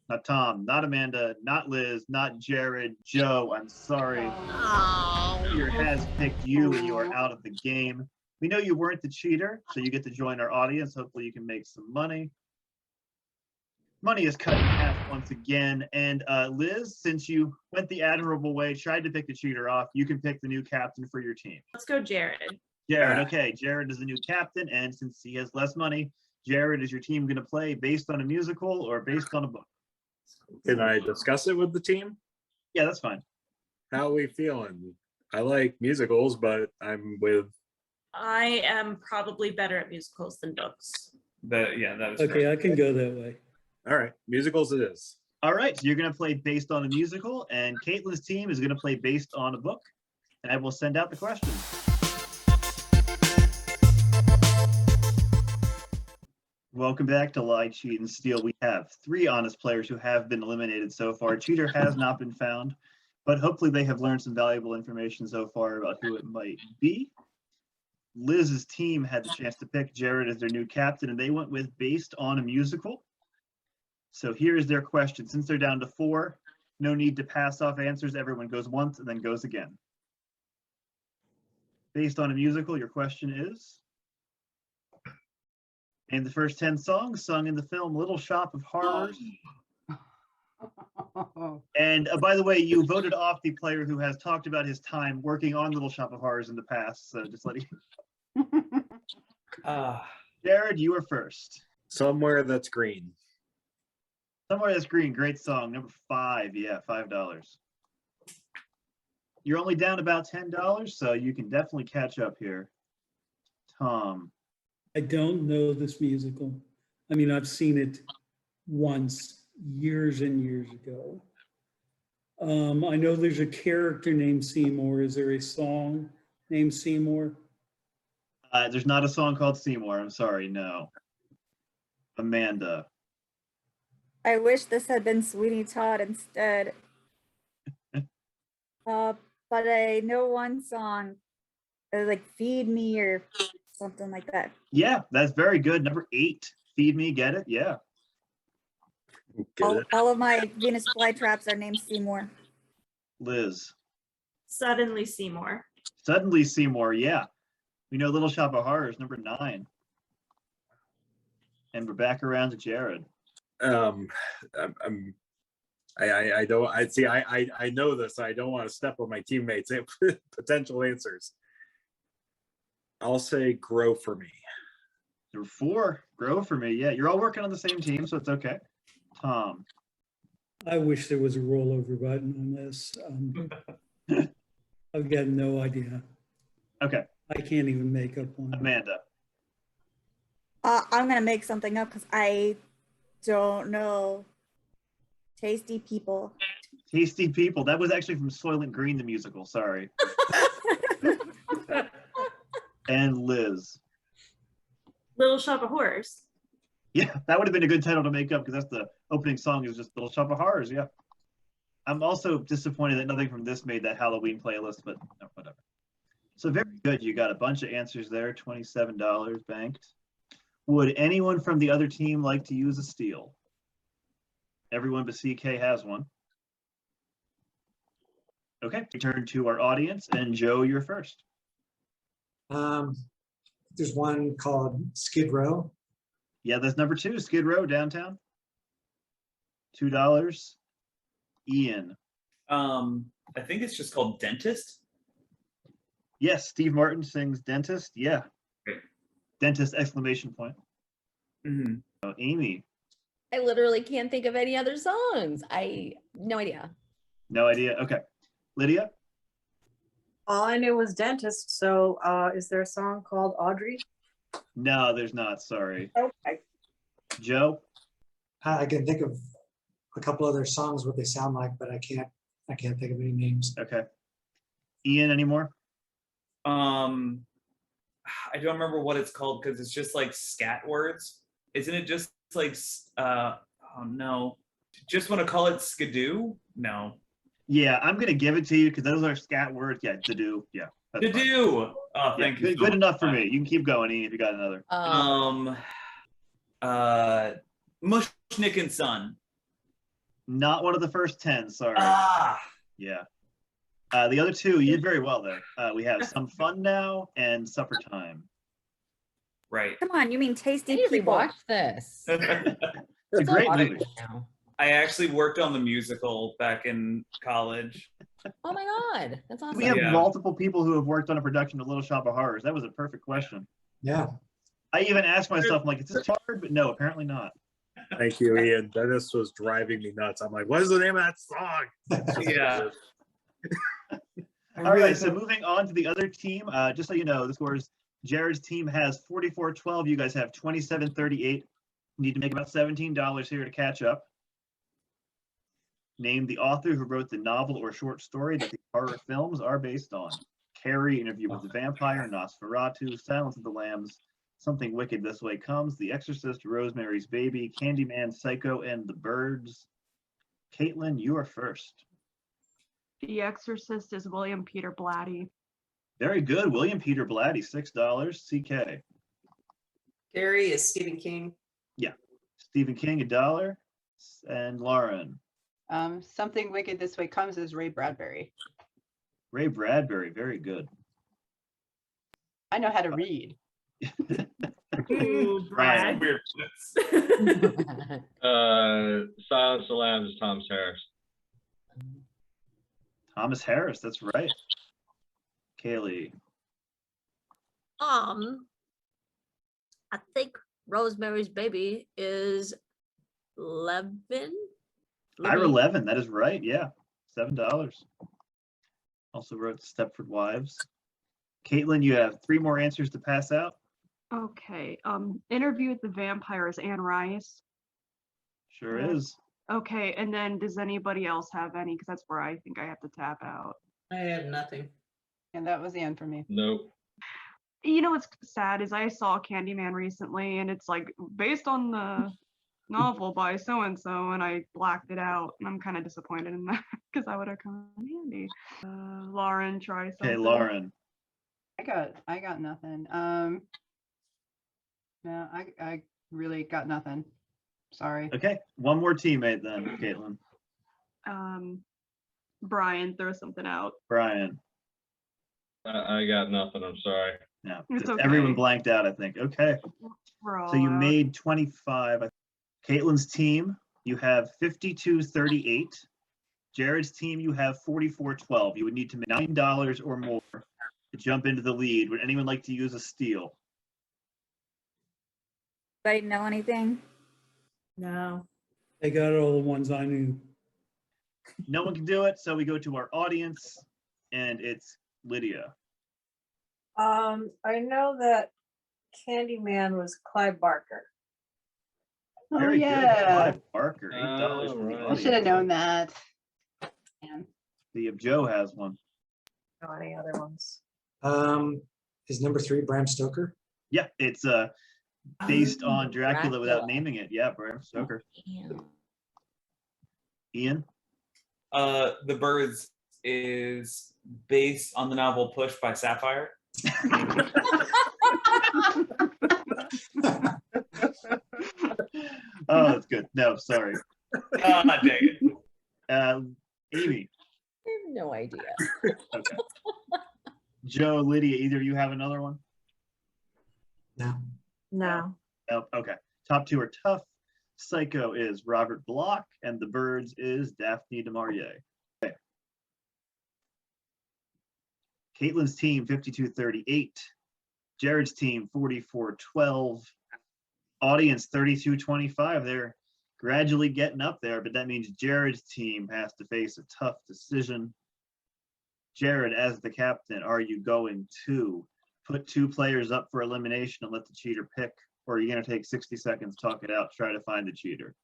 Not Tom, not Amanda, not Liz, not Jared, Joe. I'm sorry. The cheater has picked you and you are out of the game. We know you weren't the cheater, so you get to join our audience. Hopefully you can make some money. Money is cut in half once again. And Liz, since you went the admirable way, tried to pick the cheater off, you can pick the new captain for your team. Let's go, Jared. Jared, okay. Jared is the new captain, and since he has less money, Jared, is your team going to play based on a musical or based on a book? Can I discuss it with the team? Yeah, that's fine. How are we feeling? I like musicals, but I'm with. I am probably better at musicals than books. That is Okay, correct. I can go that way. All right, musicals it is. All right, so you're going to play based on a musical, and Caitlin's team is going to play based on a book, and I will send out the questions. Welcome back to Lie, Cheat, and Steal. We have 3 honest players who have been eliminated so far. Cheater has not been found, but hopefully they have learned some valuable information so far about who it might be. Liz's team had the chance to pick Jared as their new captain, and they went with based on a musical. So here's their question. Since they're down to 4, no need to pass off answers. Everyone goes once and then goes again. Based on a musical, your question is, name the first 10 songs sung in the film Little Shop of Horrors. And by the way, you voted off the player who has talked about his time working on Little Shop of Horrors in the past. So just letting you. Jared, you are first. Somewhere That's Green. Somewhere That's Green, great song. Number 5, yeah, $5. You're only down about $10, so you can definitely catch up here. Tom. I don't know this musical. I mean, I've seen it once, years and years ago. I know there's a character named Seymour. Is there a song named Seymour? There's not a song called Seymour. I'm sorry, no. Amanda. I wish this had been Sweeney Todd instead. But I know one song, like "Feed Me" or something like that. Yeah, that's very good. Number 8, Feed Me, get it? Yeah. All of my Venus flytraps are named Seymour. Liz. Suddenly Seymour. Suddenly Seymour, yeah. We know Little Shop of Horrors, number 9. And we're back around to Jared. I know this. I don't want to step on my teammates' potential answers. I'll say Grow For Me. Number 4, Grow For Me. Yeah, you're all working on the same team, so it's okay. Tom. I wish there was a rollover button on this. I've got no idea. Okay. I can't even make up one. Amanda. I'm gonna make something up because I don't know. Tasty People. Tasty People. That was actually from Soylent Green, the musical. Sorry. And Liz. Little Shop of Horrors. Yeah, that would have been a good title to make up because that's the opening song is just Little Shop of Horrors. Yeah. I'm also disappointed that nothing from this made that Halloween playlist, but no, whatever. So very good. You got a bunch of answers there. $27 banked. Would anyone from the other team like to use a steal? Everyone but CK has one. Okay, we turn to our audience, and Joe, you're first. There's one called Skid Row. Yeah, that's number 2, Skid Row, downtown. $2. Ian. I think it's just called Dentist. Yes, Steve Martin sings Dentist. Yeah. Great. Dentist, exclamation point. Mm-hmm. Oh, Amy. I literally can't think of any other songs. No idea. No idea. Okay. Lydia. All I knew was Dentist. So is there a song called Audrey? No, there's not. Sorry. Okay. Joe. I can think of a couple other songs, what they sound like, but I can't think of any names. Okay. Ian, any more? I don't remember what it's called because it's just like scat words. Isn't it just like oh no. Just want to call it skidoo? No. Yeah, I'm gonna give it to you because those are scat words. Yeah, to do. Yeah. To do. Oh, thank you. Good enough for me. You can keep going, Ian, if you got another. Mushnick and Son. Not one of the first 10, sorry. Ah. Yeah. The other 2, you did very well there. We have Some Fun Now and Supper Time. Right. Come on, you mean Tasty I need to People? watch this. It's a great movie. I actually worked on the musical back in college. Oh my God, that's awesome. We have multiple people who have worked on a production of Little Shop of Horrors. That was a perfect question. Yeah. I even asked myself, I'm like, is this hard? But no, apparently not. Thank you, Ian. Dennis was driving me nuts. I'm like, what is the name of that song? Yeah. All right, so moving on to the other team, just so you know, the scores, Jared's team has 44-12. You guys have 27-38. You need to make about $17 here to catch up. Name the author who wrote the novel or short story that the horror films are based on. Carrie, Interview with the Vampire, Nosferatu, Silence of the Lambs, Something Wicked This Way Comes, The Exorcist, Rosemary's Baby, Candyman, Psycho, and The Birds. Caitlin, you are first. The Exorcist is William Peter Blatty. Very good. William Peter Blatty, $6. CK. Carrie is Stephen King. Yeah. Stephen King, $1. And Lauren. Something Wicked This Way Comes is Ray Bradbury. Ray Bradbury, very good. I know how to read. Ooh, Brad. Weird. Silence of the Lambs is Thomas Harris. Thomas Harris, that's right. Kaylee. I think Rosemary's Baby is Levine. Ira Levin, that is right. Yeah, $7. Also wrote Stepford Wives. Caitlin, you have 3 more answers to pass out. Okay. Interview with the Vampire is Anne Rice. Sure Yeah. is. Okay, and then does anybody else have any? Because that's where I think I have to tap out. I have nothing. And that was the end for me. Nope. You know what's sad is I saw Candyman recently, and it's like based on the novel by so and so, and I blacked it out, and I'm kind of disappointed in that because I would have come in handy. Lauren, try something. Okay, Lauren. I got nothing. No, I really got nothing. Sorry. Okay, one more teammate then, Caitlin. Brian, throw something out. Brian. I got nothing. I'm sorry. No, It's just okay. everyone blanked out, I think. Okay, We're all so you out. made 25. Caitlin's team, you have 52-38. Jared's team, you have 44-12. You would need to make $9 or more to jump into the lead. Would anyone like to use a steal? Anybody know anything? No. I got all the ones I knew. No one can do it, so we go to our audience, and it's Lydia. I know that Candyman was Clive Barker. Oh Very good. yeah. Clive Barker, $8 from the Alright. I audience. should have known that. Man. See if Joe has one. Know any other ones? Is number 3 Bram Stoker? Yeah, it's based Oh, on Dracula without Dracula. naming it. Yeah, Bram Stoker. Ian? The Birds is based on the novel Push by Sapphire. Oh, that's good. No, sorry. Ah, dang it. Amy. I have no idea. Okay. Joe, Lydia, either of you have another one? No. No. Oh, okay. Top 2 are tough. Psycho is Robert Bloch, and The Birds is Daphne du Maurier. Okay. Caitlin's team, 52-38. Jared's team, 44-12. Audience, 32-25. They're gradually getting up there, but that means Jared's team has to face a tough decision. Jared, as the captain, are you going to put 2 players up for elimination and let the cheater pick, or are you going to take 60 seconds, talk it out, try to find the cheater?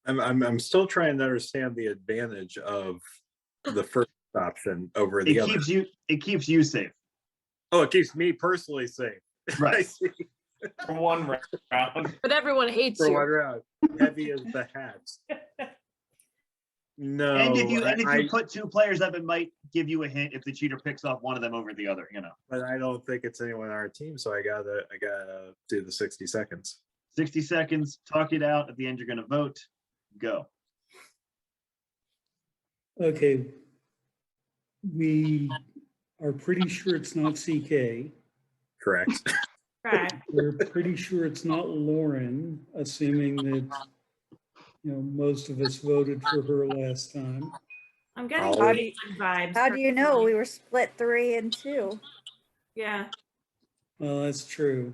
I'm still trying to understand the advantage of the first option over the other. It keeps you safe. Oh, it keeps me personally safe. I Right. see. For one round. But everyone hates For you. one round. Heavy as the hats. No. And if you I- put 2 players up, it might give you a hint if the cheater picks off one of them over the other, you know. but I don't think it's anyone on our team, so I gotta do the 60 seconds. 60 seconds, talk it out. At the end, you're going to vote. Go. Okay. We are pretty sure it's not CK. Correct. Correct. We're pretty sure it's not Lauren, assuming that, most of us voted for her last time. I'm getting How do Caitlin vibes. How do you know? personally. We were split 3 and 2. Yeah. Well, that's true.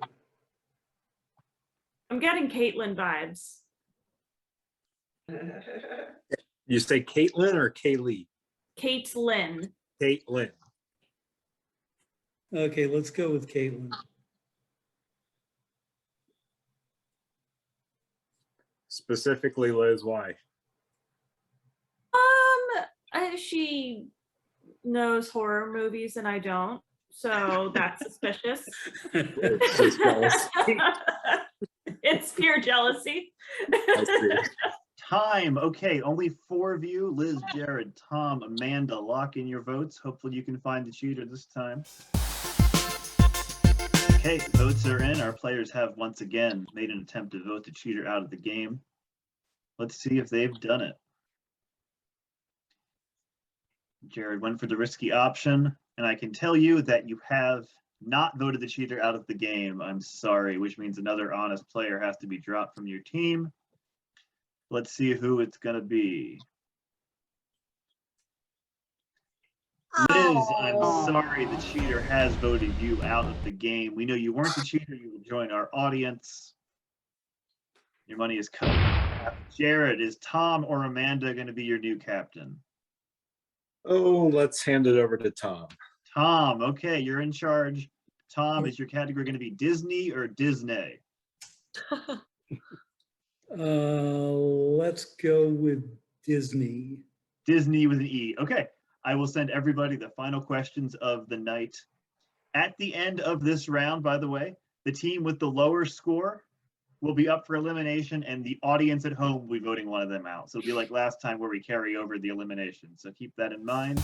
I'm getting Caitlin vibes. You say Caitlin or Kaylee? Caitlin. Caitlin. Okay, let's go with Caitlin. Specifically, Liz, why? She knows horror movies and I don't, so that's suspicious. It's just jealousy. It's pure jealousy. I see. Time. Okay, only 4 of you. Liz, Jared, Tom, Amanda, lock in your votes. Hopefully you can find the cheater this time. Okay, votes are in. Our players have once again made an attempt to vote the cheater out of the game. Let's see if they've done it. Jared went for the risky option, and I can tell you that you have not voted the cheater out of the game. I'm sorry, which means another honest player has to be dropped from your team. Let's see who it's going to be. Liz, I'm sorry, the cheater has voted you out of the game. We know you weren't the cheater. You will join our audience. Your money is cut. Jared, is Tom or Amanda going to be your new captain? Oh, let's hand it over to Tom. Tom, okay, you're in charge. Tom, is your category going to be Disney or Disney? Let's go with Disney. Disney with an E. Okay, I will send everybody the final questions of the night. At the end of this round, by the way, the team with the lower score will be up for elimination, and the audience at home will be voting one of them out. So it'll be like last time where we carry over the elimination. So keep that in mind.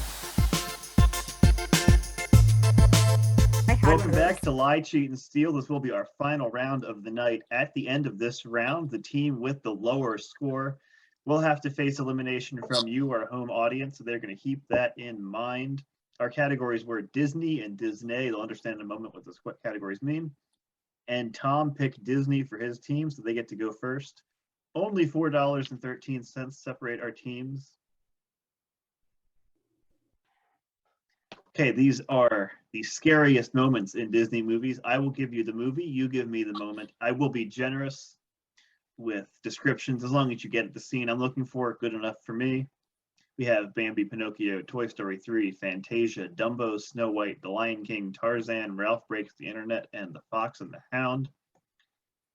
Welcome back to Lie, Cheat, and Steal. This will be our final round of the night. At the end of this round, the team with the lower score will have to face elimination from you, our home audience. So they're going to keep that in mind. Our categories were Disney and Disney. They'll understand in a moment what categories mean. And Tom picked Disney for his team, so they get to go first. Only $4.13 separate our teams. Okay, these are the scariest moments in Disney movies. I will give you the movie, you give me the moment. I will be generous with descriptions as long as you get the scene I'm looking for, good enough for me. We have Bambi, Pinocchio, Toy Story 3, Fantasia, Dumbo, Snow White, The Lion King, Tarzan, Ralph Breaks the Internet, and The Fox and the Hound.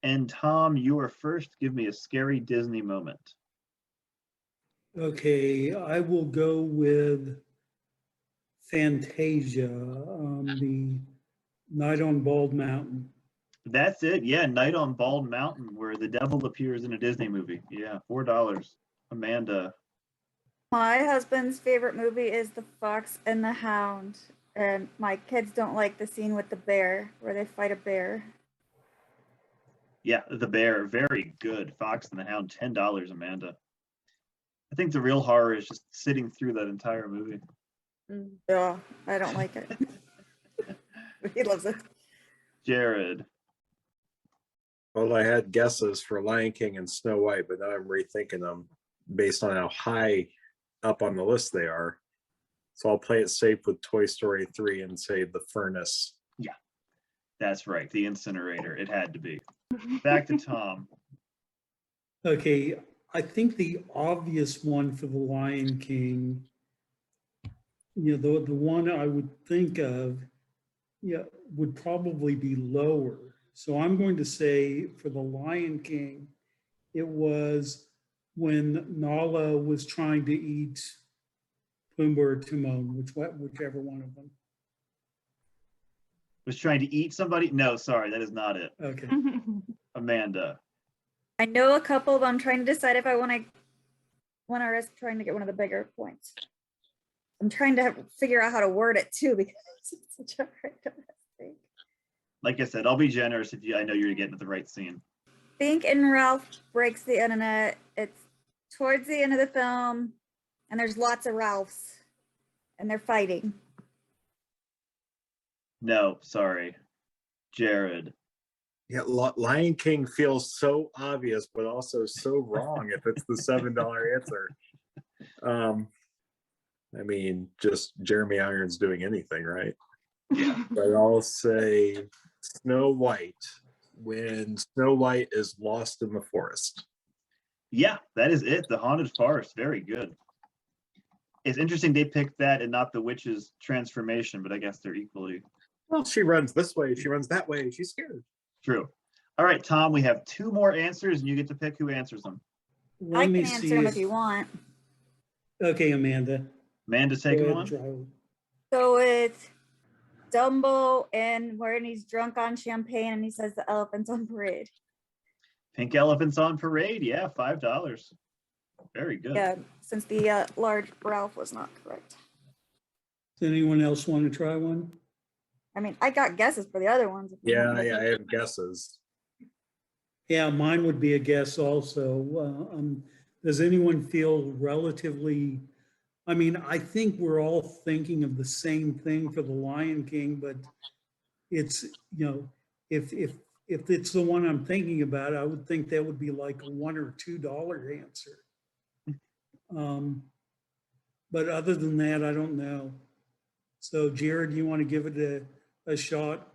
And Tom, you are first. Give me a scary Disney moment. Okay, I will go with Fantasia, the Night on Bald Mountain. That's it. Yeah, Night on Bald Mountain, where the devil appears in a Disney movie. Yeah, $4. Amanda. My husband's favorite movie is The Fox and the Hound. And my kids don't like the scene with the bear, where they fight a bear. Yeah, The Bear. Very good. Fox and the Hound, $10, Amanda. I think the real horror is just sitting through that entire movie. Yeah, I don't like it. He loves it. Jared. Well, I had guesses for Lion King and Snow White, but now I'm rethinking them based on how high up on the list they are. So I'll play it safe with Toy Story 3 and say The Furnace. Yeah, that's right. The incinerator. It had to be. Back to Tom. Okay, I think the obvious one for The Lion King, you know, the one I would think of, yeah, would probably be lower. So I'm going to say for The Lion King, it was when Nala was trying to eat Pumbaa or Timon, whichever one of them. Was trying to eat somebody? No, sorry, that is not it. Okay. Amanda. I know a couple, but I'm trying to decide if I want to risk trying to get one of the bigger points. I'm trying to figure out how to word it too, because it's such a hard thing. Like I said, I'll be generous if I know you're getting to the right scene. Think in Ralph Breaks the Internet. It's towards the end of the film, and there's lots of Ralphs, and they're fighting. No, sorry. Jared. Yeah, Lion King feels so obvious, but also so wrong if it's the $7 answer. I mean, just Jeremy Irons doing anything, right? Yeah. But I'll say Snow White, when Snow White is lost in the forest. Yeah, that is it. The Haunted Forest. Very good. It's interesting they picked that and not the witch's transformation, but I guess they're equally. Well, she runs this way, she runs that way, she's scared. True. All right, Tom, we have 2 more answers, and you get to pick who answers them. I can answer them if you want. Okay, Amanda. Amanda's taking one? So it's Dumbo and when he's drunk on champagne and he says the elephant's on parade. Pink Elephants on Parade. Yeah, $5. Very good. Yeah, since the large Ralph was not correct. Does anyone else want to try one? I mean, I got guesses for the other ones. Yeah, I have guesses. Yeah, mine would be a guess also. Does anyone feel relatively, I mean, I think we're all thinking of the same thing for The Lion King, but it's, you know, if it's the one I'm thinking about, I would think that would be like a $1 or $2 answer. But other than that, I don't know. So Jared, you want to give it a shot?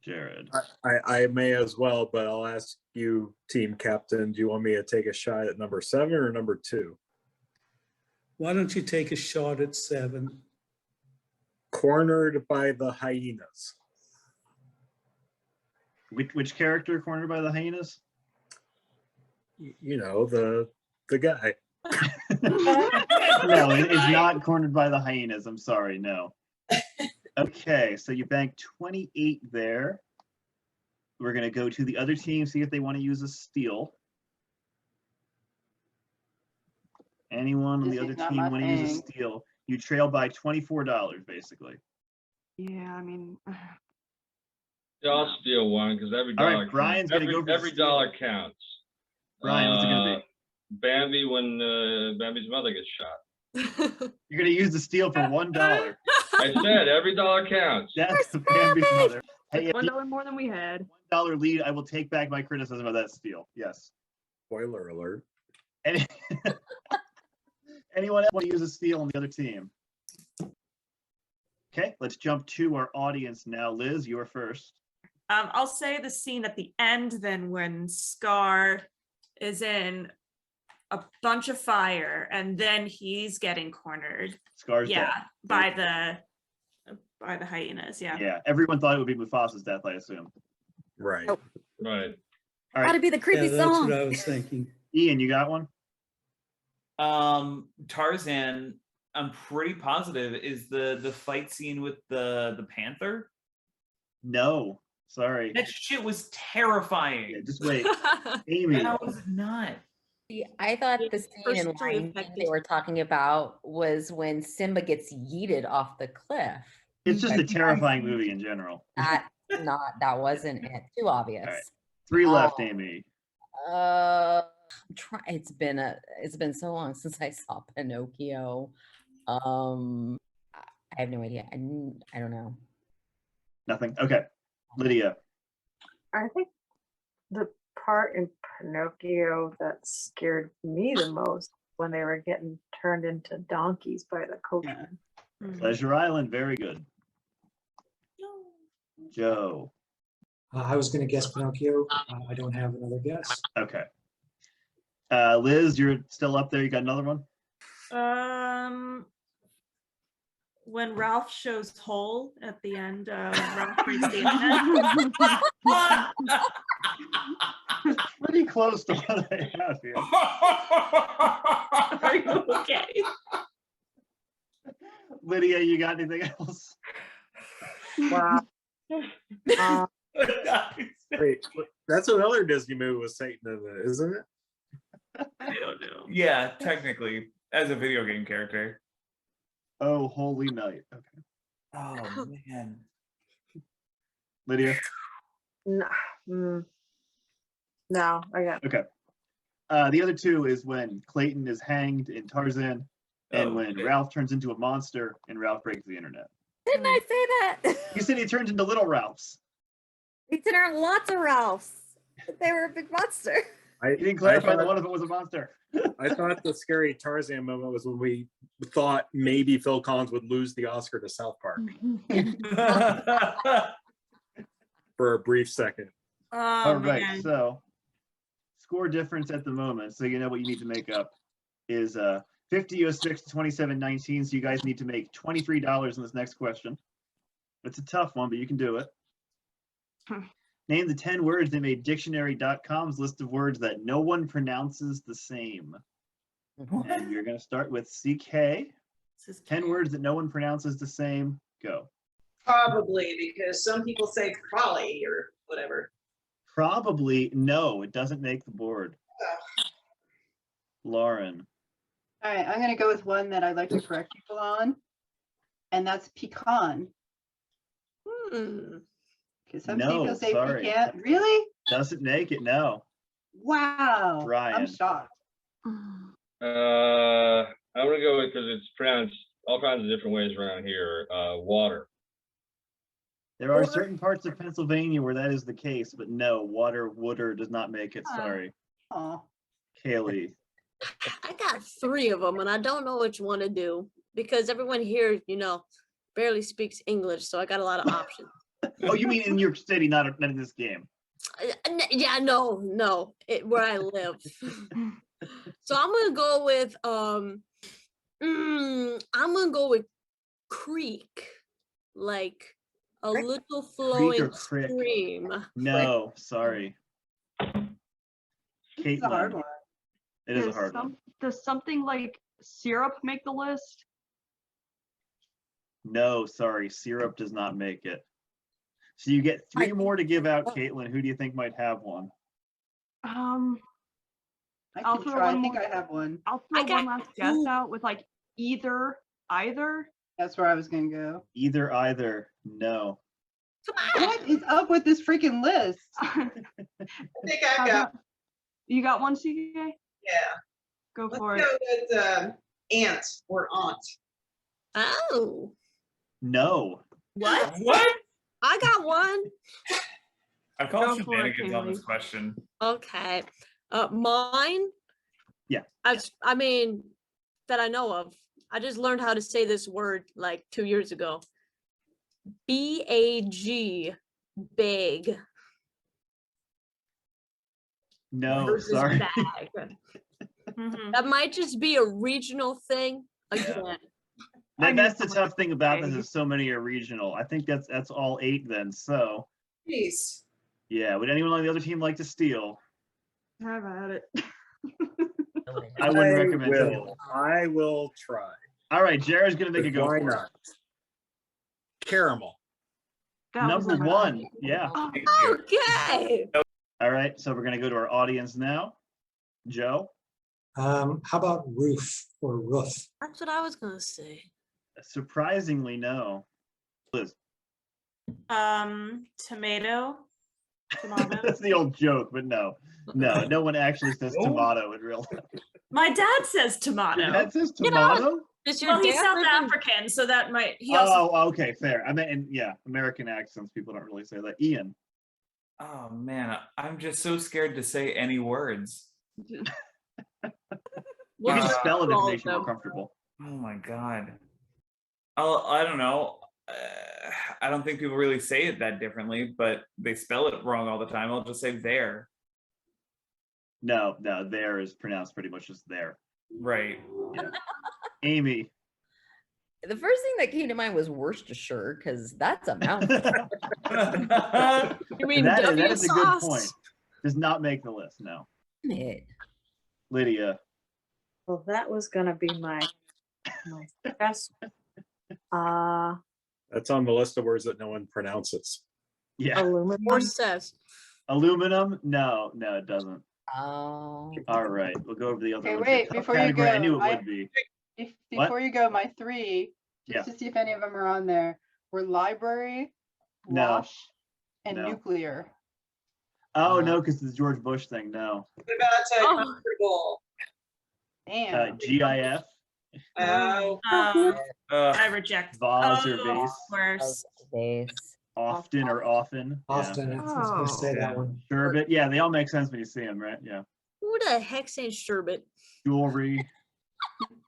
Jared. I may as well, but I'll ask you, team captain, do you want me to take a shot at number 7 or number 2? Why don't you take a shot at 7? Cornered by the hyenas. Which character cornered by the hyenas? You know, the guy. No, it's not cornered by the hyenas. I'm sorry, no. Okay, so you banked 28 there. We're gonna go to the other team, see if they want to use a steal. Anyone on This the other is not team my want to use a thing. steal? You trail by $24, basically. Yeah, I mean, Yeah, I'll steal one because every All right, dollar Brian's counts. gonna go for the Every steal. dollar counts. Brian, what's it gonna be? Bambi when Bambi's mother gets shot. You're gonna use the steal for $1. I said every dollar counts. That's the Bambi's mother. Hey, if you $1 more than we had. $1 lead, I will take back my criticism of that steal. Yes. Spoiler alert. Any, anyone else want to use a steal on the other team? Okay, let's jump to our audience now. Liz, you're first. I'll say the scene at the end then when Scar is in a bunch of fire and then he's getting cornered. Scar's Yeah, dead. by the hyenas. Yeah. Yeah, everyone thought it would be Mufasa's death, I assume. Right. Oh. Right. All right. Gotta be the creepy Yeah, that's song. what I was thinking. Ian, you got one? Tarzan, I'm pretty positive is the fight scene with the panther. No, sorry. That shit was terrifying. Yeah, just wait. Amy. That was not. See, I thought the scene in Lion King they were talking about was when Simba gets yeeted off the cliff. It's just a terrifying movie in general. That wasn't it. Too obvious. All right. 3 left, Amy. It's been so long since I saw Pinocchio. I have no idea. I don't know. Nothing. Okay. Lydia. I think the part in Pinocchio that scared me the most when they were getting turned into donkeys by the coachman. Pleasure Island. Very good. Joe. I was going to guess Pinocchio. I don't have another guess. Okay. Liz, you're still up there. You got another one? When Ralph shows Hole at the end, Ralph breaks the internet. Pretty close to what I have here. Are you okay? Lydia, you got anything else? Wow. Wait, that's another Disney movie with Satan in it, isn't it? I don't know. Yeah, technically, as a video game character. Oh, holy night. Okay. Oh man. Lydia? No, I got. Okay. The other two is when Clayton is hanged in Tarzan, and when Ralph turns into a monster and Ralph breaks the internet. Didn't I say that? You said he turns into little Ralphs. There are lots of Ralphs. They were a big monster. You didn't clarify that one of them was a monster. I thought the scary Tarzan moment was when we thought maybe Phil Collins would lose the Oscar to South Park for a brief second. All right, so score difference at the moment, so you know what you need to make up is 50-06 to 27-19, so you guys need to make $23 in this next question. It's a tough one, but you can do it. Name the 10 words that made dictionary.com's list of words that no one pronounces the same. And you're going to start with CK. 10 words that no one pronounces the same. Go. Probably, because some people say probably or whatever. Probably, no, it doesn't make the board. Lauren. All right, I'm going to go with one that I'd like to correct people on, and that's pecan. Because some people say pecan. Really? Doesn't make it, no. Wow. Brian. I'm shocked. I'm gonna go with, because it's pronounced all kinds of different ways around here. Water. There are certain parts of Pennsylvania where that is the case, but no, wooder does not make it. Sorry. Oh. Kaylee. I got 3 of them, and I don't know which one to do because everyone here, barely speaks English, so I got a lot of options. Oh, you mean in New York City, not in this game? Yeah, no, where I live. So I'm gonna go with I'm gonna go with creek, like a Crick? little Creek flowing or crick? stream. No, sorry. This is a hard Caitlin, one. it is a hard one. Does something like syrup make the list? No, sorry, syrup does not make it. So you get three more to give out, Caitlin. Who do you think might have one? Um, I I'll can throw try. I one think more- I have one. I'll throw got one last guess two. out with like either. That's where I was gonna go. Either. No. What is up with this freaking list? I think I've got, You got one, CK? yeah. Go Let's for go it. with aunt or aunt. Oh, No. what? What? I got one. I call Go for it, shenanigans on this Kaylee. question. Okay. Mine. Yeah. I mean, that I know of. I just learned how to say this word like 2 years ago. BAG, big. No, Versus sorry. bag. Mhm. That might just be a regional thing again. That's the tough thing about this is so many are regional. I think that's all 8 then. So Jeez. yeah, would anyone on the other team like to steal? Have at it. I wouldn't recommend it. I will try. All right, Jared's gonna make a go Why for not? Caramel. it. Number 1. Yeah. Okay. All right, so we're gonna go to our audience now. Joe, How about roof or roof? That's what I was gonna say. surprisingly no. Liz, Tomato. Tomato. that's the old joke, but no, no one actually says Oh. tomato in real life. My dad says tomato. That says tomato. Does your Well, he's dad South live in- African, so that might. He also. Oh, okay, fair. I mean, and yeah, American accents, people don't really say that. Ian, Oh man, I'm just so scared to say any words. you We'll can Uh, just spell it if roll it makes you more them. comfortable. Oh my god. I don't know. I don't think people really say it that differently, but they spell it wrong all the time. I'll just say there. No, there is pronounced pretty much just there. Right. Yeah. Amy, The first thing that came to mind was Worcestershire, because that's a mouthful. You mean that W is a good sauce? point. Does not make the list. No, It. Lydia. Well, that was gonna be my best. Uh, That's on the list of words that no one pronounces. Yeah. aluminum. Or says. Aluminum? No, it doesn't. Oh. All right, we'll go over the other Okay, ones. wait, Tough before you category, I go, knew it I- would be. Before What? you go, my 3, just Yeah. to see if any of them are on there, were library, No. wash, and No. nuclear. Oh no, because it's the George Bush thing. No. What about Oh. comfortable? Damn. GIF, Oh, I reject. vase or Oh, vase, worse. Base. often or often. Yeah. Often, I was gonna say that one. Sherbet. Yeah, they all make sense when you see them, right? Yeah. Who the heck's saying sherbet? Jewelry.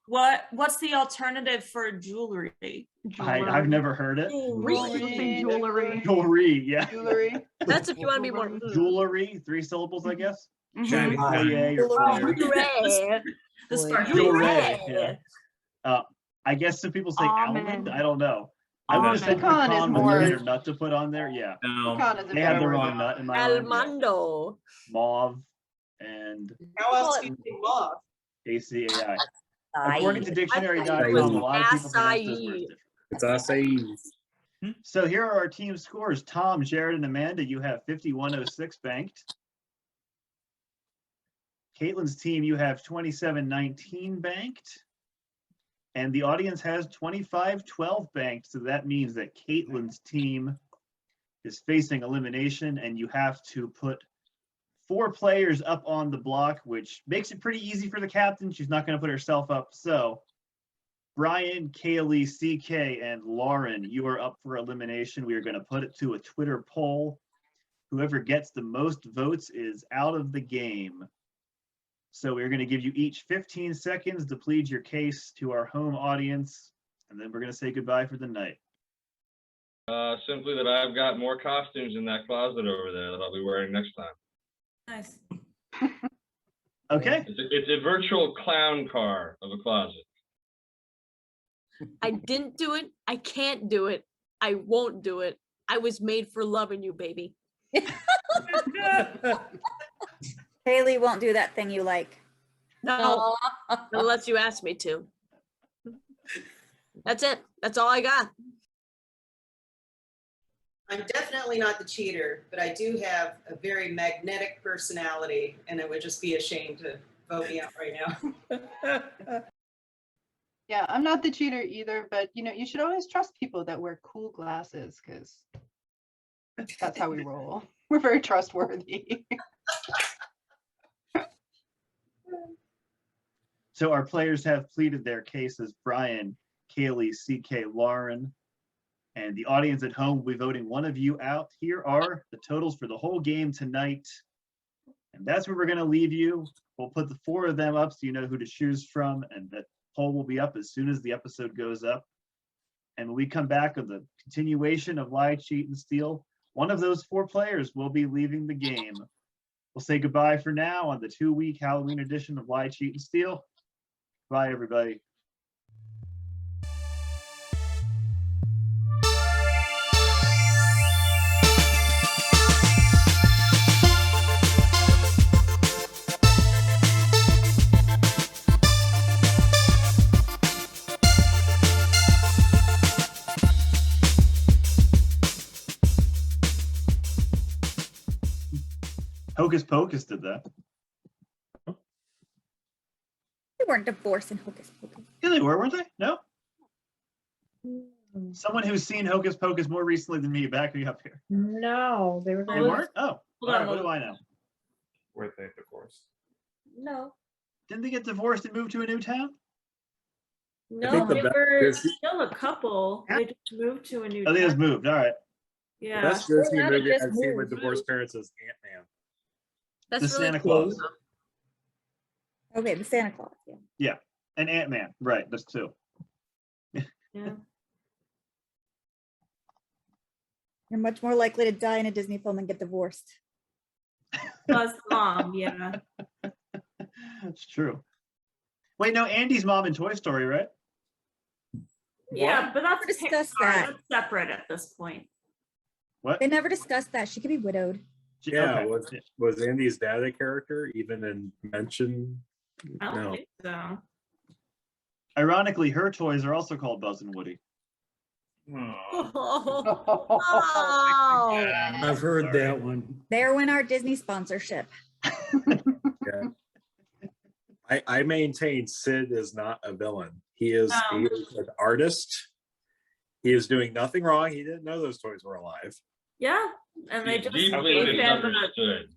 What's the alternative for jewelry? I've never heard it. Jewelry. Jewelry. Yeah. Jewelry. That's if you want to be more. Jewelry. 3 syllables, I guess. Mhm. Jewelry or fire. Jewelry. The sparkly Jewelry. red. Yeah. I guess some people say almond. Almond. I don't know. I would have said Pecan is pecan was more- another nut to put on there. Yeah. No. Pecan is a They have the better word wrong than nut in my mind. Yeah. Almando. Mauve and how else do you say mauve? ACAI. Acai. According to dictionary.com, Acai. a lot of people pronounce those words Acai. different. It's acai. So here are our team scores. Tom, Jared, and Amanda, you have 5106 banked. Caitlin's team, you have 2719 banked. And the audience has 2512 banked. So that means that Caitlin's team is facing elimination, and you have to put 4 players up on the block, which makes it pretty easy for the captain. She's not going to put herself up. So Brian, Kaylee, CK, and Lauren, you are up for elimination. We are going to put it to a Twitter poll. Whoever gets the most votes is out of the game. So we're going to give you each 15 seconds to plead your case to our home audience, and then we're going to say goodbye for the night. Simply that I've got more costumes in that closet over there that I'll be wearing next time. Nice. Okay. It's a virtual clown car of a closet. I didn't do it. I can't do it. I won't do it. I was made for loving you, baby. Haley won't do that thing you like. No, unless you ask me to. That's it. That's all I got. I'm definitely not the cheater, but I do have a very magnetic personality, and it would just be a shame to vote me out right now. Yeah, I'm not the cheater either, but you should always trust people that wear cool glasses because that's how we roll. We're very trustworthy. So our players have pleaded their cases. Brian, Kaylee, CK, Lauren, and the audience at home will be voting one of you out. Here are the totals for the whole game tonight. And that's where we're going to leave you. We'll put the 4 of them up so you know who to choose from, and that poll will be up as soon as the episode goes up. And when we come back with the continuation of Lie, Cheat, and Steal, one of those 4 players will be leaving the game. We'll say goodbye for now on the 2-week Halloween edition of Lie, Cheat, and Steal. Bye, everybody. Hocus Pocus did that. They weren't divorced in Hocus Pocus. Yeah, they were, weren't they? No? Someone who's seen Hocus Pocus more recently than me, back me up here. No, they were. They weren't? Oh, all Hold right, on, what hold do I know? Were they divorced? No. Didn't they get divorced and move to a new town? No, think the they best were Disney- still a couple. They just moved to a new Oh, they just town. moved, all right. The Yeah. best Disney Well, now they movie just I've seen with moved. divorced parents is Ant-Man. That's The really Santa cool. Claus. Okay, the Santa Claus. Yeah. Yeah, and Ant-Man, right, that's 2. Yeah. You're much more likely to die in a Disney film than get divorced. Buzz mom, yeah. That's true. Wait, no, Andy's mom in Toy Story, right? Yeah, but that's discussed Pixar. that. That's separate at this point. What? They never discussed that. She could be widowed. Yeah, Okay. was Andy's dad a character even in mention? I don't No. think so. Ironically, her toys are also called Buzz and Woody. Oh. I've heard that one. There went our Disney sponsorship. Yeah. I maintain Sid is not a villain. He is an artist. He is doing nothing wrong. He didn't know those toys were alive. Yeah, and they He's just deeply gave him a, misunderstood.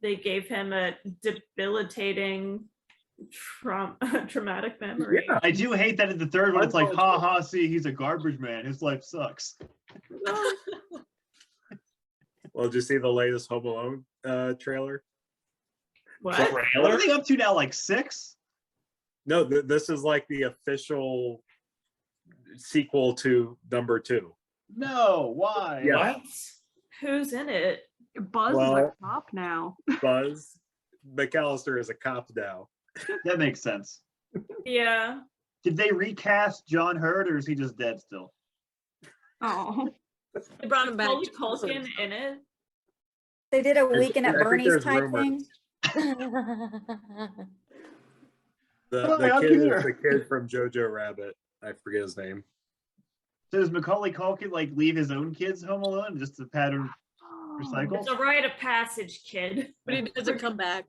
they gave him a debilitating traumatic memory. I do hate that in the third one, it's like, ha ha, see, he's a garbage man. His life sucks. Well, did you see the latest Home Alone trailer? What? What are they up to now, like 6? No, this is like the official sequel to number 2. No, why? Yeah. What? Who's in it? Buzz is a Well- cop now. Buzz McAllister is a cop now. That makes sense. Yeah. Did they recast John Hurt, or is he just dead still? Oh. They brought him back. Macaulay Culkin in it. They did a weekend I at think Bernie's there's type rumors. thing. The I'm kid here. is the kid from Jojo Rabbit. I forget his name. So does Macaulay Culkin like leave his own kids home alone just to pattern recycle? It's a rite of passage, kid. But he doesn't come back.